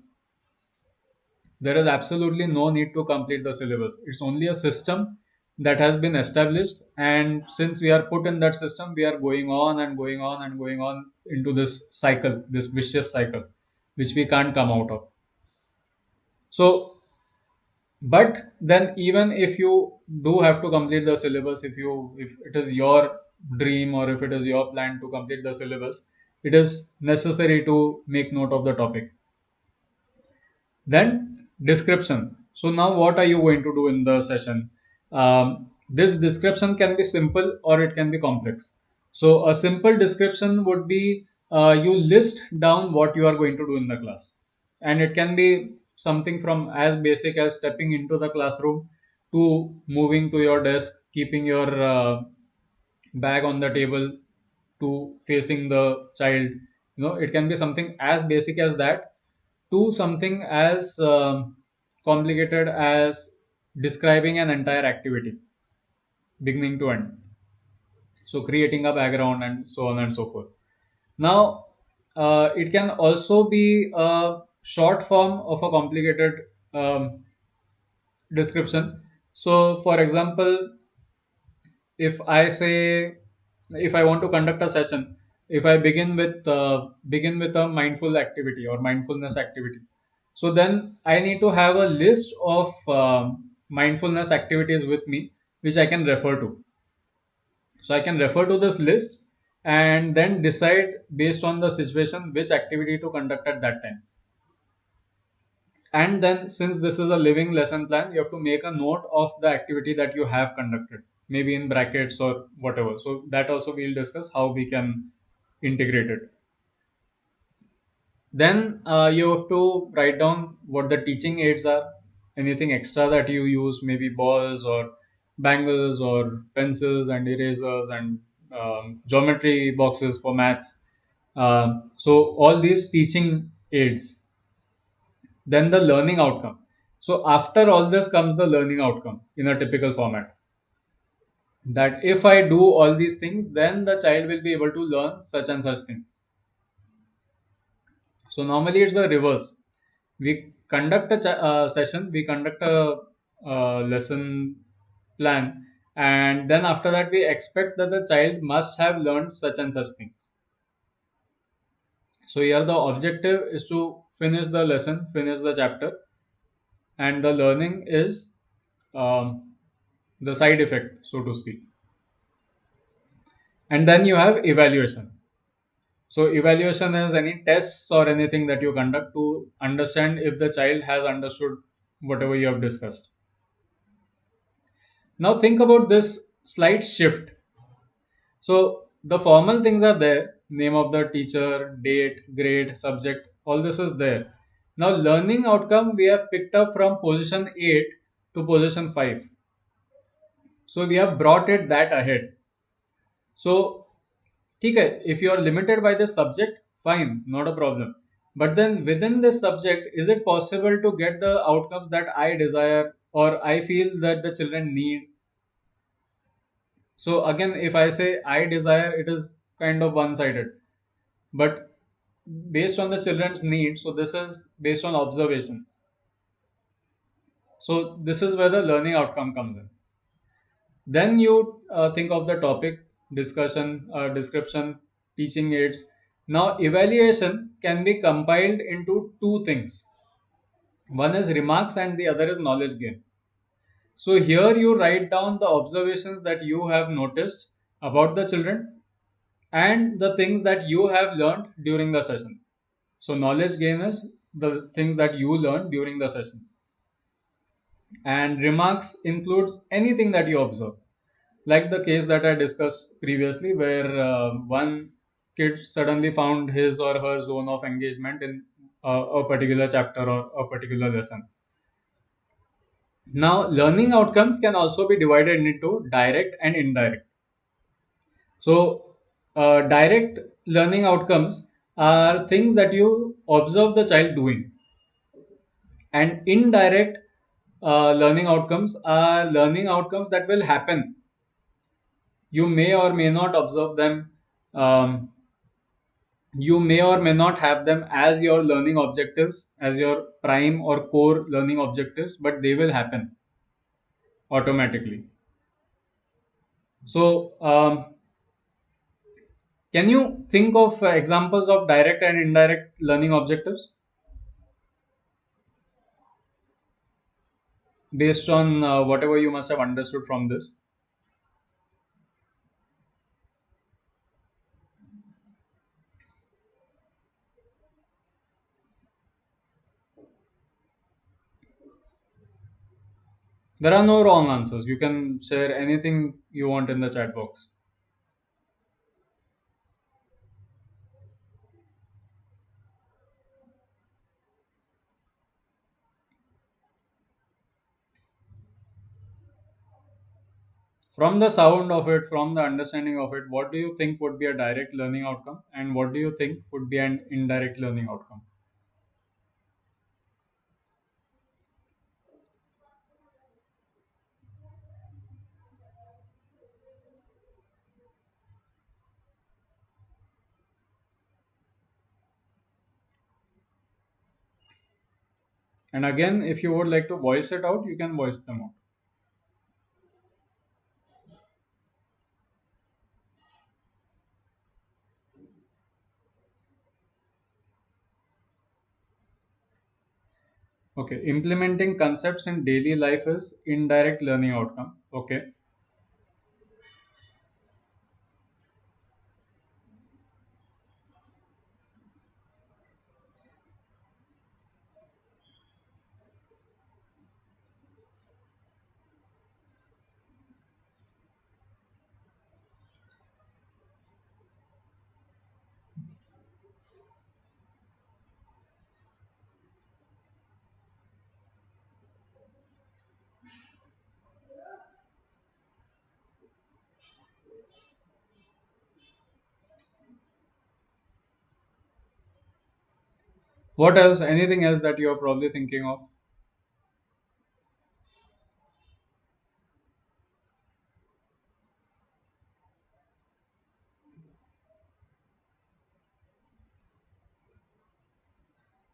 There is absolutely no need to complete the syllabus. It's only a system that has been established, and since we are put in that system, we are going on and going on and going on into this cycle, this vicious cycle, which we can't come out of. So, but then even if you do have to complete the syllabus, if it is your dream or if it is your plan to complete the syllabus, it is necessary to make note of the topic. Then description. So now what are you going to do in the session? This description can be simple or it can be complex. So a simple description would be you list down what you are going to do in the class, and it can be something from as basic as stepping into the classroom to moving to your desk, keeping your bag on the table, to facing the child. It can be something as basic as that to something as complicated as describing an entire activity beginning to end, so creating a background and so on and so forth. Now it can also be a short form of a complicated um, description. So for example, if I say, if I want to conduct a session, if I begin with a mindful activity or mindfulness activity, so then I need to have a list of mindfulness activities with me which I can refer to. So I can refer to this list and then decide based on the situation which activity to conduct at that time. And then, since this is a living lesson plan, you have to make a note of the activity that you have conducted, maybe in brackets or whatever. So that also we'll discuss how we can integrate it. Then you have to write down what the teaching aids are, anything extra that you use, maybe balls or bangles or pencils and erasers and geometry boxes for maths. So all these teaching aids. Then the learning outcome. So after all this comes the learning outcome in a typical format. That if I do all these things, then the child will be able to learn such and such things. So normally it's the reverse. We conduct a session, we conduct a lesson plan, and then after that we expect that the child must have learned such and such things. So here the objective is to finish the lesson, finish the chapter, and the learning is um, the side effect, so to speak. And then you have evaluation. So evaluation is any tests or anything that you conduct to understand if the child has understood whatever you have discussed. Now think about this slight shift. So the formal things are there, name of the teacher, date, grade, subject, all this is there. Now learning outcome we have picked up from position 8 to position 5. So we have brought it that ahead. So ठीक है, if you are limited by this subject, fine, not a problem. But then within this subject, is it possible to get the outcomes that I desire or I feel that the children need? So again, if I say I desire, it is kind of one sided. But based on the children's needs, so this is based on observations. So this is where the learning outcome comes in. Then you think of the topic, discussion, description, teaching aids. Now, evaluation can be compiled into two things. One is remarks and the other is knowledge gain. So here you write down the observations that you have noticed about the children and the things that you have learned during the session. So knowledge gain is the things that you learned during the session. And remarks includes anything that you observe, like the case that I discussed previously, where one kid suddenly found his or her zone of engagement in a particular chapter or a particular lesson. Now, learning outcomes can also be divided into direct and indirect. So, direct learning outcomes are things that you observe the child doing, and indirect learning outcomes are learning outcomes that will happen. You may or may not observe them. Um, you may or may not have them as your learning objectives, as your prime or core learning objectives, but they will happen automatically. So, can you think of examples of direct and indirect learning objectives based on whatever you must have understood from this? There are no wrong answers. You can share anything you want in the chat box. From the sound of it, from the understanding of it, what do you think would be a direct learning outcome, and what do you think would be an indirect learning outcome? And again, if you would like to voice it out, you can voice them out. Okay, implementing concepts in daily life is indirect learning outcome. Okay. What else? Anything else that you're probably thinking of?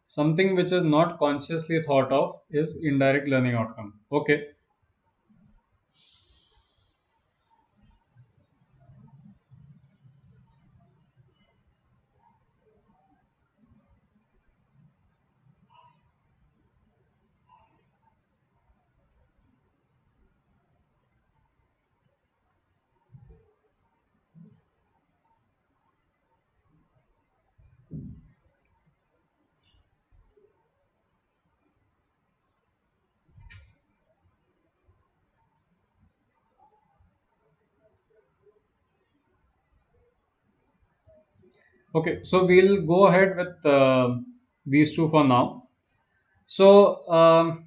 Something which is not consciously thought of is indirect learning outcome. Okay. Okay, so we'll go ahead with these two for now. So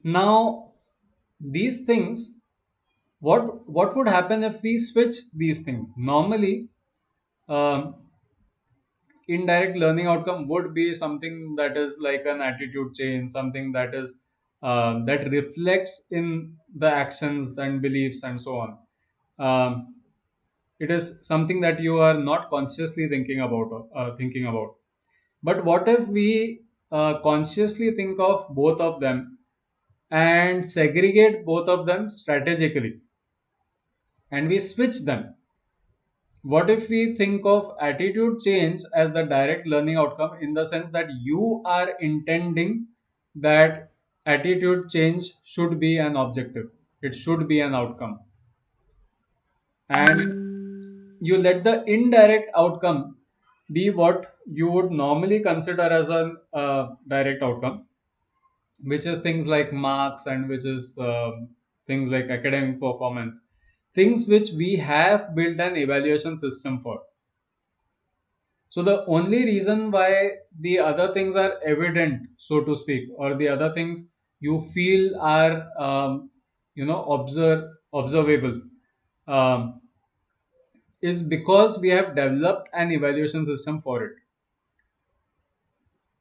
now these things, what would happen if we switch these things? Normally, um, indirect learning outcome would be something that is like an attitude change, something that is that reflects in the actions and beliefs and so on. Um, it is something that you are not consciously thinking about. But what if we consciously think of both of them and segregate both of them strategically, and we switch them? What if we think of attitude change as the direct learning outcome, in the sense that you are intending that attitude change should be an objective, it should be an outcome, and you let the indirect outcome be what you would normally consider as a direct outcome, which is things like marks, and which is things like academic performance, things which we have built an evaluation system for. So the only reason why the other things are evident, so to speak, or the other things you feel are observable, um, is because we have developed an evaluation system for it.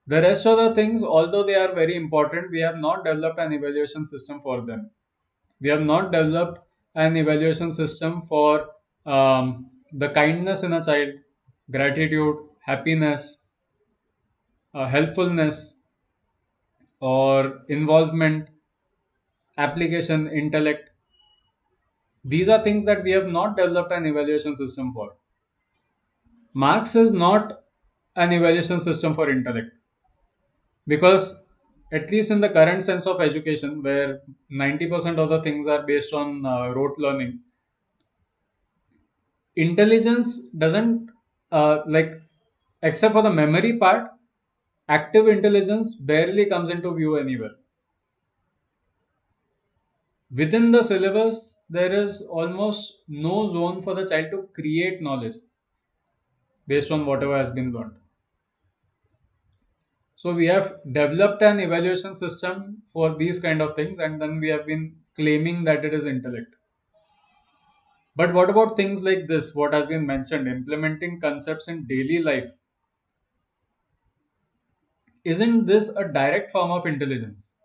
The rest of the things, although they are very important, we have not developed an evaluation system for them. We have not developed an evaluation system for the kindness in a child, gratitude, happiness, helpfulness, or involvement, application, intellect. These are things that we have not developed an evaluation system for. Marx is not an evaluation system for intellect, because at least in the current sense of education, where 90% of the things are based on rote learning, intelligence doesn't like, except for the memory part, active intelligence barely comes into view anywhere. Within the syllabus, there is almost no zone for the child to create knowledge based on whatever has been learned. So we have developed an evaluation system for these kind of things, and then we have been claiming that it is intellect. But what about things like this, what has been mentioned, implementing concepts in daily life? Isn't this a direct form of intelligence?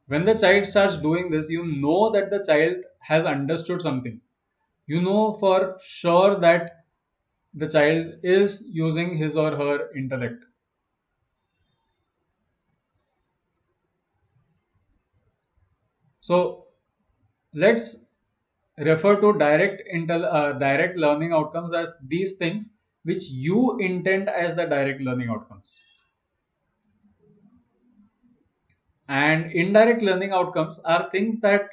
When the child starts doing this, you know that the child has understood something. You know for sure that the child is using his or her intellect. So let's refer to direct learning outcomes as these things which you intend as the direct learning outcomes. And indirect learning outcomes are things that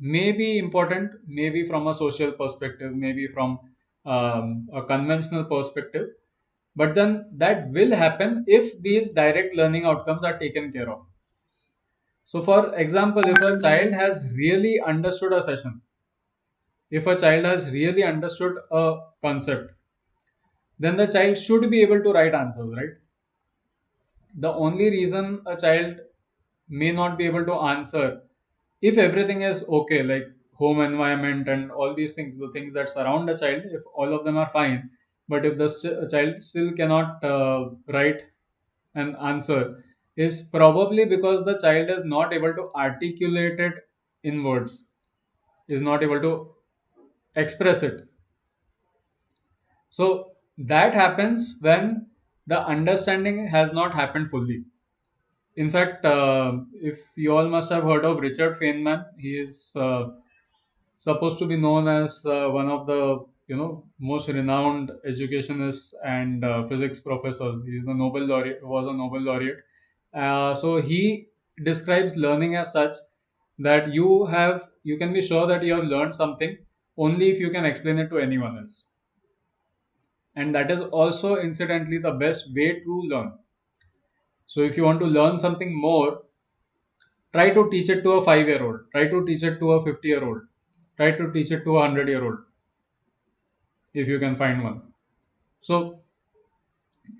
may be important, maybe from a social perspective, maybe from a conventional perspective, but then that will happen if these direct learning outcomes are taken care of. So, for example, if a child has really understood a session, if a child has really understood a concept, then the child should be able to write answers, right? The only reason a child may not be able to answer, if everything is okay, like home environment and all these things, the things that surround a child, if all of them are fine, but if the child still cannot write an answer, is probably because the child is not able to articulate it in words, is not able to express it. So that happens when the understanding has not happened fully. In fact, if you all must have heard of Richard Feynman, he is supposed to be known as one of the most renowned educationists and physics professors. He is a Nobel laureate, was a Nobel laureate. So he describes learning as such that you can be sure that you have learned something only if you can explain it to anyone else, and that is also incidentally the best way to learn. So if you want to learn something more, try to teach it to a 5-year old, try to teach it to a 50-year old, try to teach it to a 100-year old if you can find one. So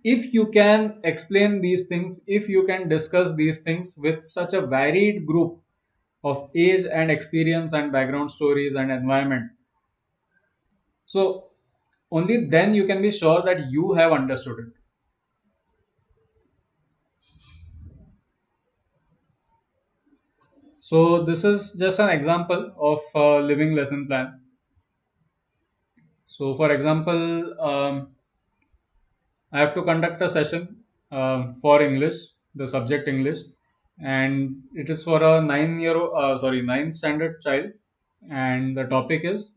if you can explain these things, if you can discuss these things with such a varied group of age and experience and background stories and environment, so only then you can be sure that you have understood it. So this is just an example of a living lesson plan. So for example, I have to conduct a session for English, the subject English, and it is for a 9 standard child, and the topic is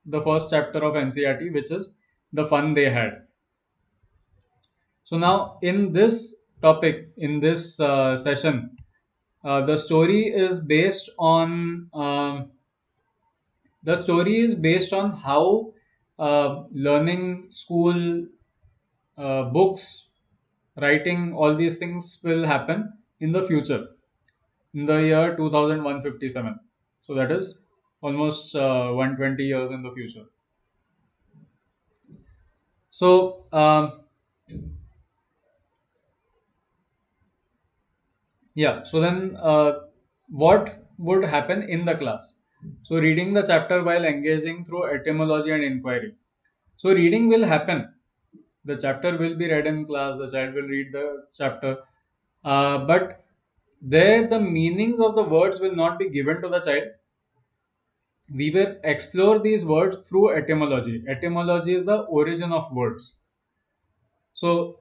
the first chapter of NCERT, which is the fun they had. So now in this topic, in this session, the story is based on how learning, school, books, writing, all these things will happen in the future, in the year 2157. So that is almost 120 years in the future. So, yeah, so then what would happen in the class? So, reading the chapter while engaging through etymology and inquiry. So, reading will happen. The chapter will be read in class, the child will read the chapter, but there the meanings of the words will not be given to the child. We will explore these words through etymology. Etymology is the origin of words. So,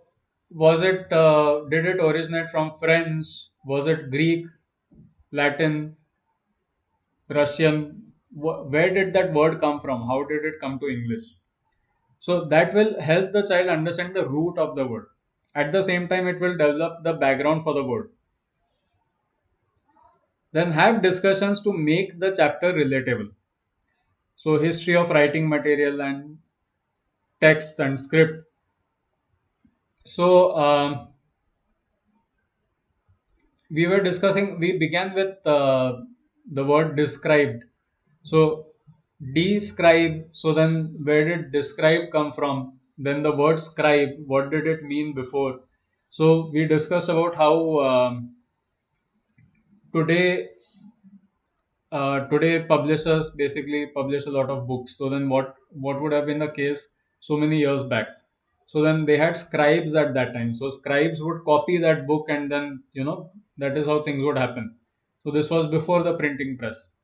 did it originate from French? Was it Greek, Latin, Russian? Where did that word come from? How did it come to English? So, that will help the child understand the root of the word. At the same time, it will develop the background for the word. Then have discussions to make the chapter relatable. So, history of writing material and text and script. So, we were discussing, we began with the word described. So describe, so then where did describe come from? Then the word scribe, what did it mean before? So we discussed about how today today publishers basically publish a lot of books. So then what would have been the case so many years back? So then they had scribes at that time, so scribes would copy that book, and then that is how things would happen. So this was before the printing press.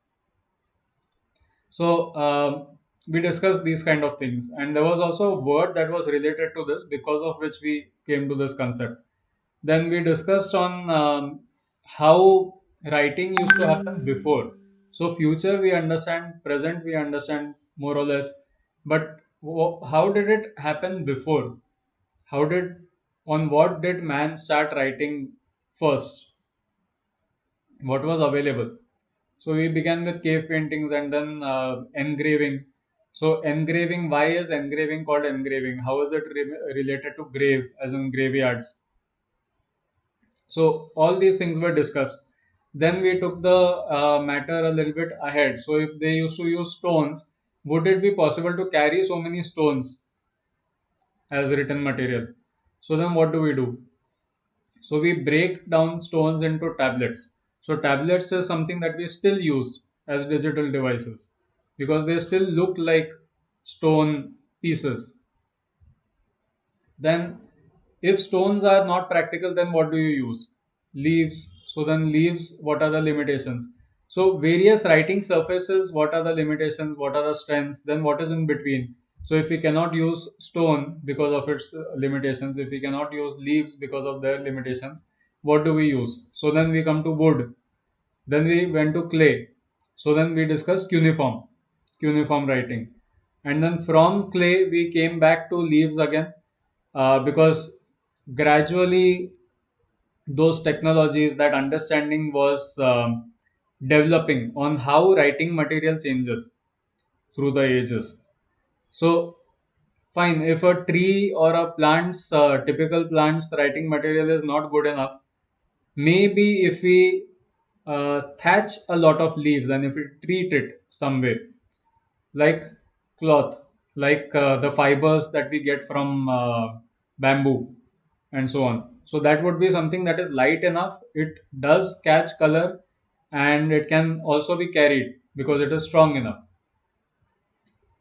So we discussed these kind of things, and there was also a word that was related to this, because of which we came to this concept. Then we discussed on how writing used to happen before. So future we understand, present we understand more or less, but how did it happen before? How did, on what did man start writing first? What was available? So we began with cave paintings, and then engraving. So engraving, why is engraving called engraving? How is it related to grave, as in graveyards? So all these things were discussed. Then we took the matter a little bit ahead. So if they used to use stones, would it be possible to carry so many stones as written material? So then what do we do? So we break down stones into tablets. So tablets is something that we still use as digital devices, because they still look like stone pieces. Then, if stones are not practical, then what do you use? Leaves. So then leaves, what are the limitations? So various writing surfaces, what are the limitations? What are the strengths? Then what is in between? So if we cannot use stone because of its limitations, if we cannot use leaves because of their limitations, what do we use? So then we come to wood. Then we went to clay. So then we discussed cuneiform writing. And then from clay, we came back to leaves again, because gradually those technologies, that understanding was developing on how writing material changes through the ages. So, fine, if a tree or a plant's typical plant's writing material is not good enough, maybe if we thatch a lot of leaves and if we treat it some way, like cloth, like the fibers that we get from bamboo and so on. So that would be something that is light enough. It does catch color, and it can also be carried because it is strong enough.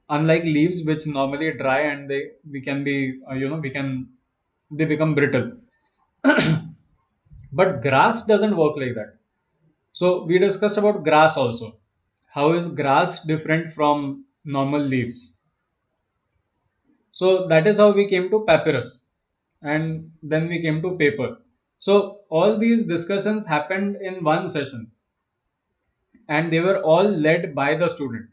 Unlike leaves, which normally dry and they we can be we can they become brittle. But grass doesn't work like that. So we discussed about grass also. How is grass different from normal leaves? So that is how we came to papyrus, and then we came to paper. So all these discussions happened in one session, and they were all led by the student.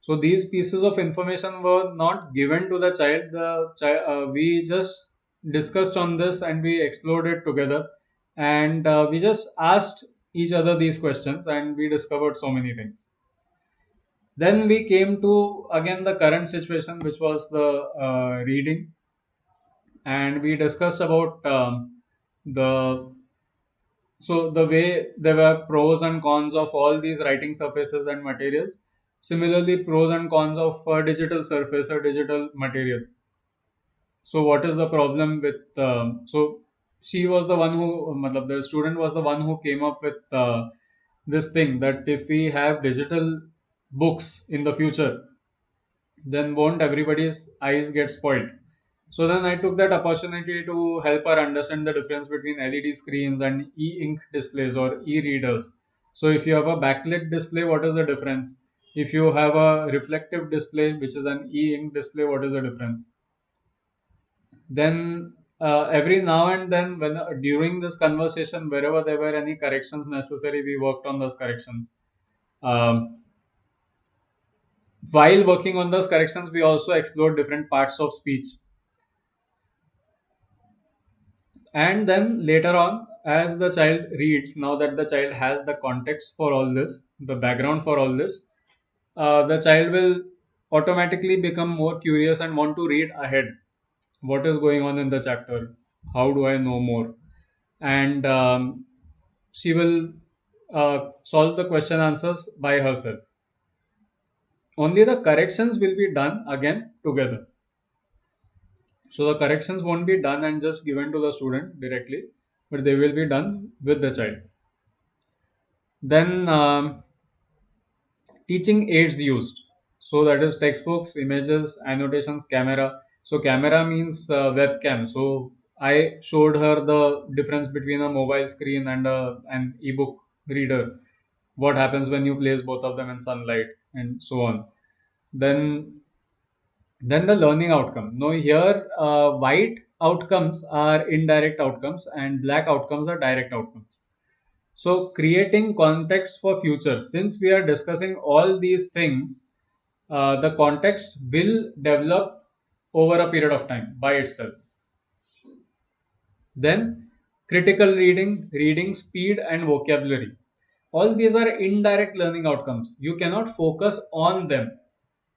So these pieces of information were not given to the child. We just discussed on this and we explored it together, and we just asked each other these questions, and we discovered so many things. Then we came to again the current situation, which was the reading, and we discussed about the so the way there were pros and cons of all these writing surfaces and materials. Similarly, pros and cons of a digital surface or digital material. So what is the problem with so she was the one who matlab, the student was the one who came up with this thing, that if we have digital books in the future, then won't everybody's eyes get spoiled? So then I took that opportunity to help her understand the difference between LED screens and e-ink displays or e-readers. So if you have a backlit display, what is the difference? If you have a reflective display, which is an e-ink display, what is the difference? Then every now and then, when during this conversation, wherever there were any corrections necessary, we worked on those corrections. Um, while working on those corrections, we also explored different parts of speech. And then later on, as the child reads, now that the child has the context for all this, the background for all this, the child will automatically become more curious and want to read ahead. What is going on in the chapter? How do I know more? And she will solve the question answers by herself. Only the corrections will be done again together. So the corrections won't be done and just given to the student directly, but they will be done with the child. Then teaching aids used. So that is textbooks, images, annotations, camera. So camera means webcam. So I showed her the difference between a mobile screen and an ebook reader. What happens when you place both of them in sunlight and so on. Then the learning outcome. Now here, white outcomes are indirect outcomes and black outcomes are direct outcomes. So creating context for future. Since we are discussing all these things, the context will develop over a period of time by itself. Then critical reading, reading speed and vocabulary. All these are indirect learning outcomes. You cannot focus on them.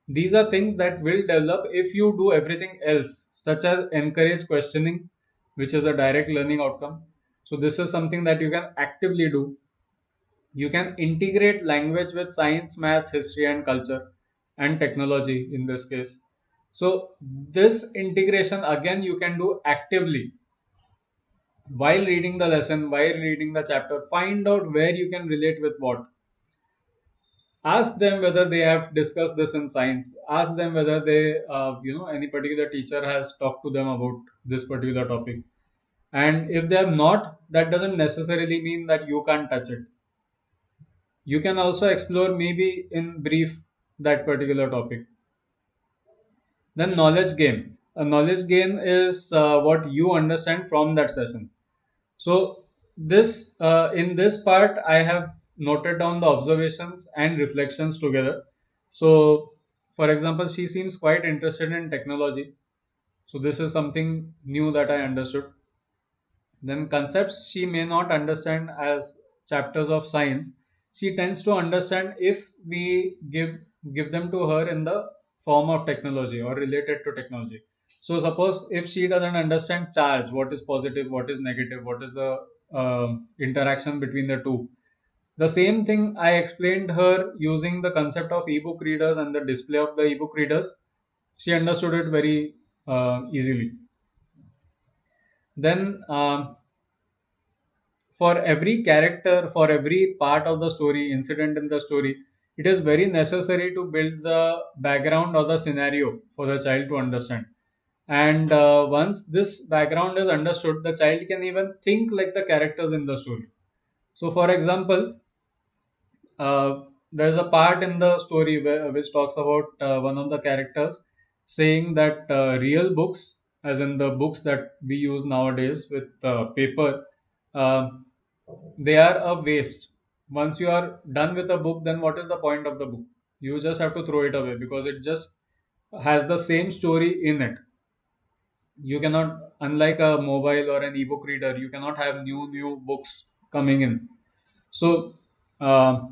These are things that will develop if you do everything else, such as encourage questioning, which is a direct learning outcome. So this is something that you can actively do. You can integrate language with science, maths, history, and culture, and technology in this case. So this integration again you can do actively while reading the lesson, while reading the chapter. Find out where you can relate with what. Ask them whether they have discussed this in science. Ask them whether they, any particular teacher has talked to them about this particular topic. And if they have not, that doesn't necessarily mean that you can't touch it. You can also explore maybe in brief that particular topic. Then knowledge gain. A knowledge gain is what you understand from that session. So this in this part I have noted down the observations and reflections together. So for example, she seems quite interested in technology. So this is something new that I understood. Then concepts she may not understand as chapters of science, she tends to understand if we give them to her in the form of technology or related to technology. So suppose if she doesn't understand charge, what is positive, what is negative, what is the interaction between the two. The same thing I explained her using the concept of ebook readers and the display of the ebook readers. She understood it very easily. Then for every character, for every part of the story, incident in the story, it is very necessary to build the background or the scenario for the child to understand. And once this background is understood, the child can even think like the characters in the story. So for example, there's a part in the story which talks about one of the characters saying that real books, as in the books that we use nowadays with paper, uh, they are a waste. Once you are done with a book, then what is the point of the book? You just have to throw it away because it just has the same story in it. You cannot, unlike a mobile or an ebook reader, you cannot have new books coming in. So uh,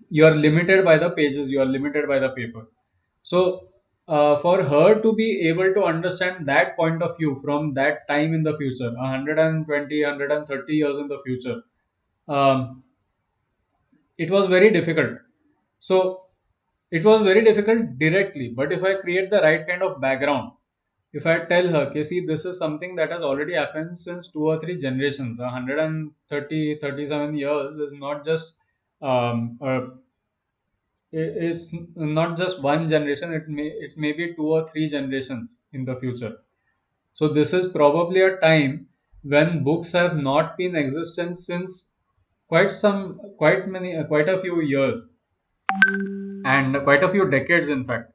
you are limited by the pages, you are limited by the paper. So for her to be able to understand that point of view from that time in the future, 120, 130 years in the future, um, it was very difficult. So it was very difficult directly, but if I create the right kind of background, if I tell her, okay, see, this is something that has already happened since 2 or 3 generations, 130, 37 years is not just it's not just one generation, it may be 2 or 3 generations in the future. So this is probably a time when books have not been existent since quite a few years, and quite a few decades in fact.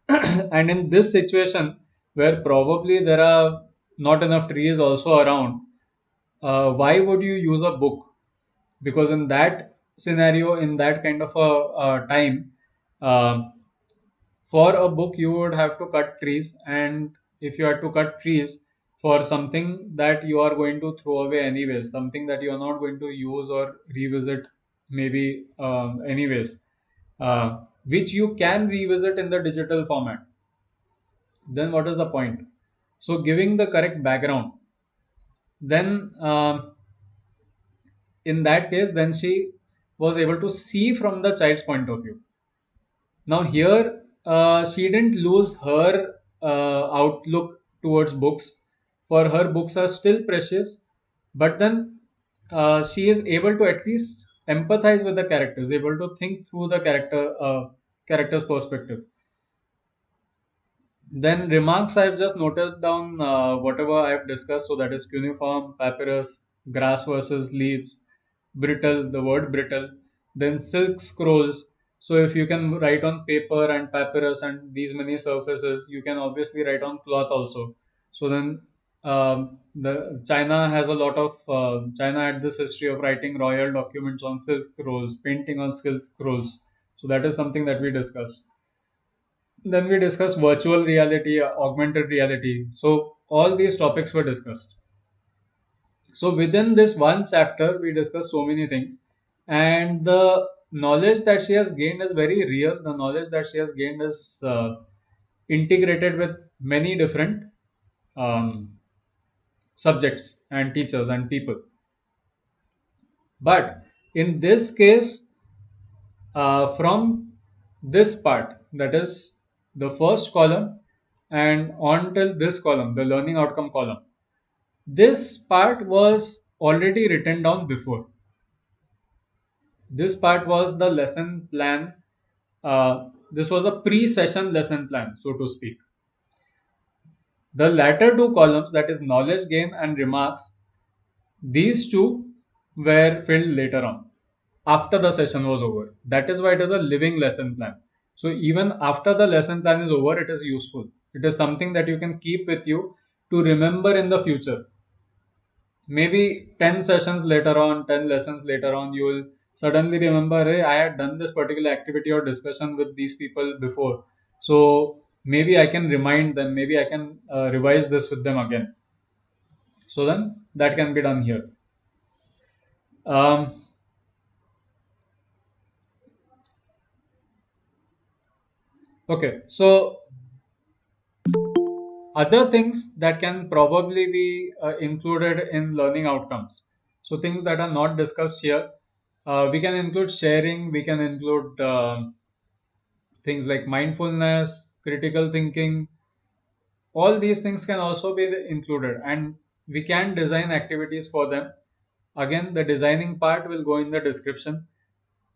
And in this situation where probably there are not enough trees also around, why would you use a book? Because in that scenario, in that kind of a time, uh, for a book you would have to cut trees, and if you had to cut trees for something that you are going to throw away anyways, something that you are not going to use or revisit maybe anyways, which you can revisit in the digital format, then what is the point? So giving the correct background. Then in that case, then she was able to see from the child's point of view. Now here, she didn't lose her outlook towards books. For her, books are still precious, but then she is able to at least empathize with the characters, able to think through the character's perspective. Then remarks, I've just noted down whatever I've discussed. So that is cuneiform, papyrus, grass versus leaves, brittle, the word brittle, then silk scrolls. So if you can write on paper and papyrus and these many surfaces, you can obviously write on cloth also. So then the China has a lot of China had this history of writing royal documents on silk scrolls, painting on silk scrolls. So that is something that we discussed. Then we discussed virtual reality, augmented reality. So all these topics were discussed. So within this one chapter, we discussed so many things, and the knowledge that she has gained is very real. The knowledge that she has gained is integrated with many different um, subjects and teachers and people. But in this case, from this part, that is the first column, and on till this column, the learning outcome column, this part was already written down before. This part was the lesson plan. This was the pre-session lesson plan, so to speak. The latter two columns, that is knowledge gain and remarks, these two were filled later on, after the session was over. That is why it is a living lesson plan. So even after the lesson plan is over, it is useful. It is something that you can keep with you to remember in the future. Maybe 10 sessions later on, 10 lessons later on, you will suddenly remember, hey, I had done this particular activity or discussion with these people before. So maybe I can remind them, maybe I can revise this with them again. So then that can be done here. Um, okay, so other things that can probably be included in learning outcomes. So things that are not discussed here, we can include sharing, we can include things like mindfulness, critical thinking. All these things can also be included, and we can design activities for them. Again, the designing part will go in the description.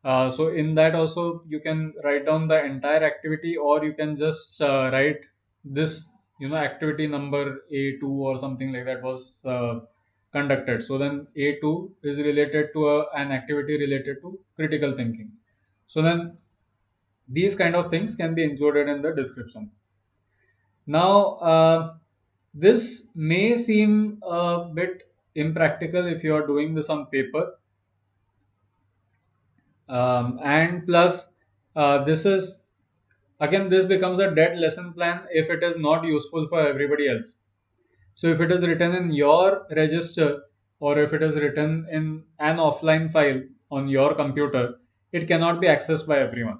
So in that also you can write down the entire activity, or you can just write this, activity number A2 or something like that was conducted. So then A2 is related to an activity related to critical thinking. So then these kind of things can be included in the description. Now, this may seem a bit impractical if you are doing this on paper, and plus, this is again, this becomes a dead lesson plan if it is not useful for everybody else. So, if it is written in your register, or if it is written in an offline file on your computer, it cannot be accessed by everyone.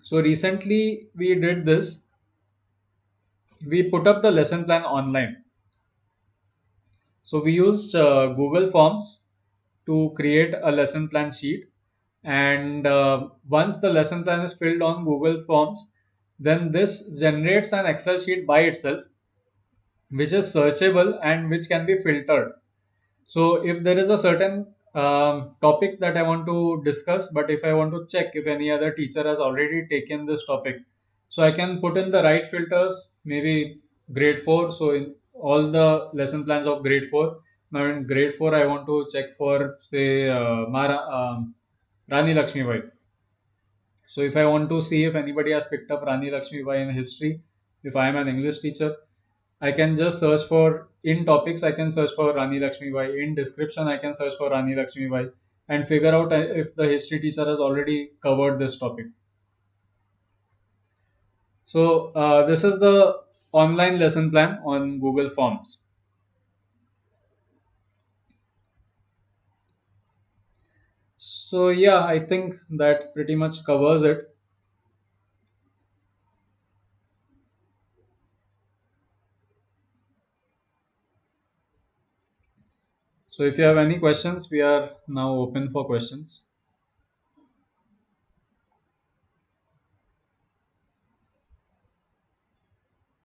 So, recently we did this. We put up the lesson plan online. So we used Google Forms to create a lesson plan sheet. And once the lesson plan is filled on Google Forms, then this generates an Excel sheet by itself, which is searchable and which can be filtered. So if there is a certain topic that I want to discuss, but if I want to check if any other teacher has already taken this topic, so I can put in the right filters, maybe grade 4. So in all the lesson plans of grade 4, now in grade 4, I want to check for, say, Rani Lakshmi Bai. So if I want to see if anybody has picked up Rani Lakshmi Bai in history, if I am an English teacher, I can just search for, in topics, I can search for Rani Lakshmi Bai. In description, I can search for Rani Lakshmi Bai and figure out if the history teacher has already covered this topic. So this is the online lesson plan on Google Forms. So yeah, I think that pretty much covers it. So if you have any questions, we are now open for questions.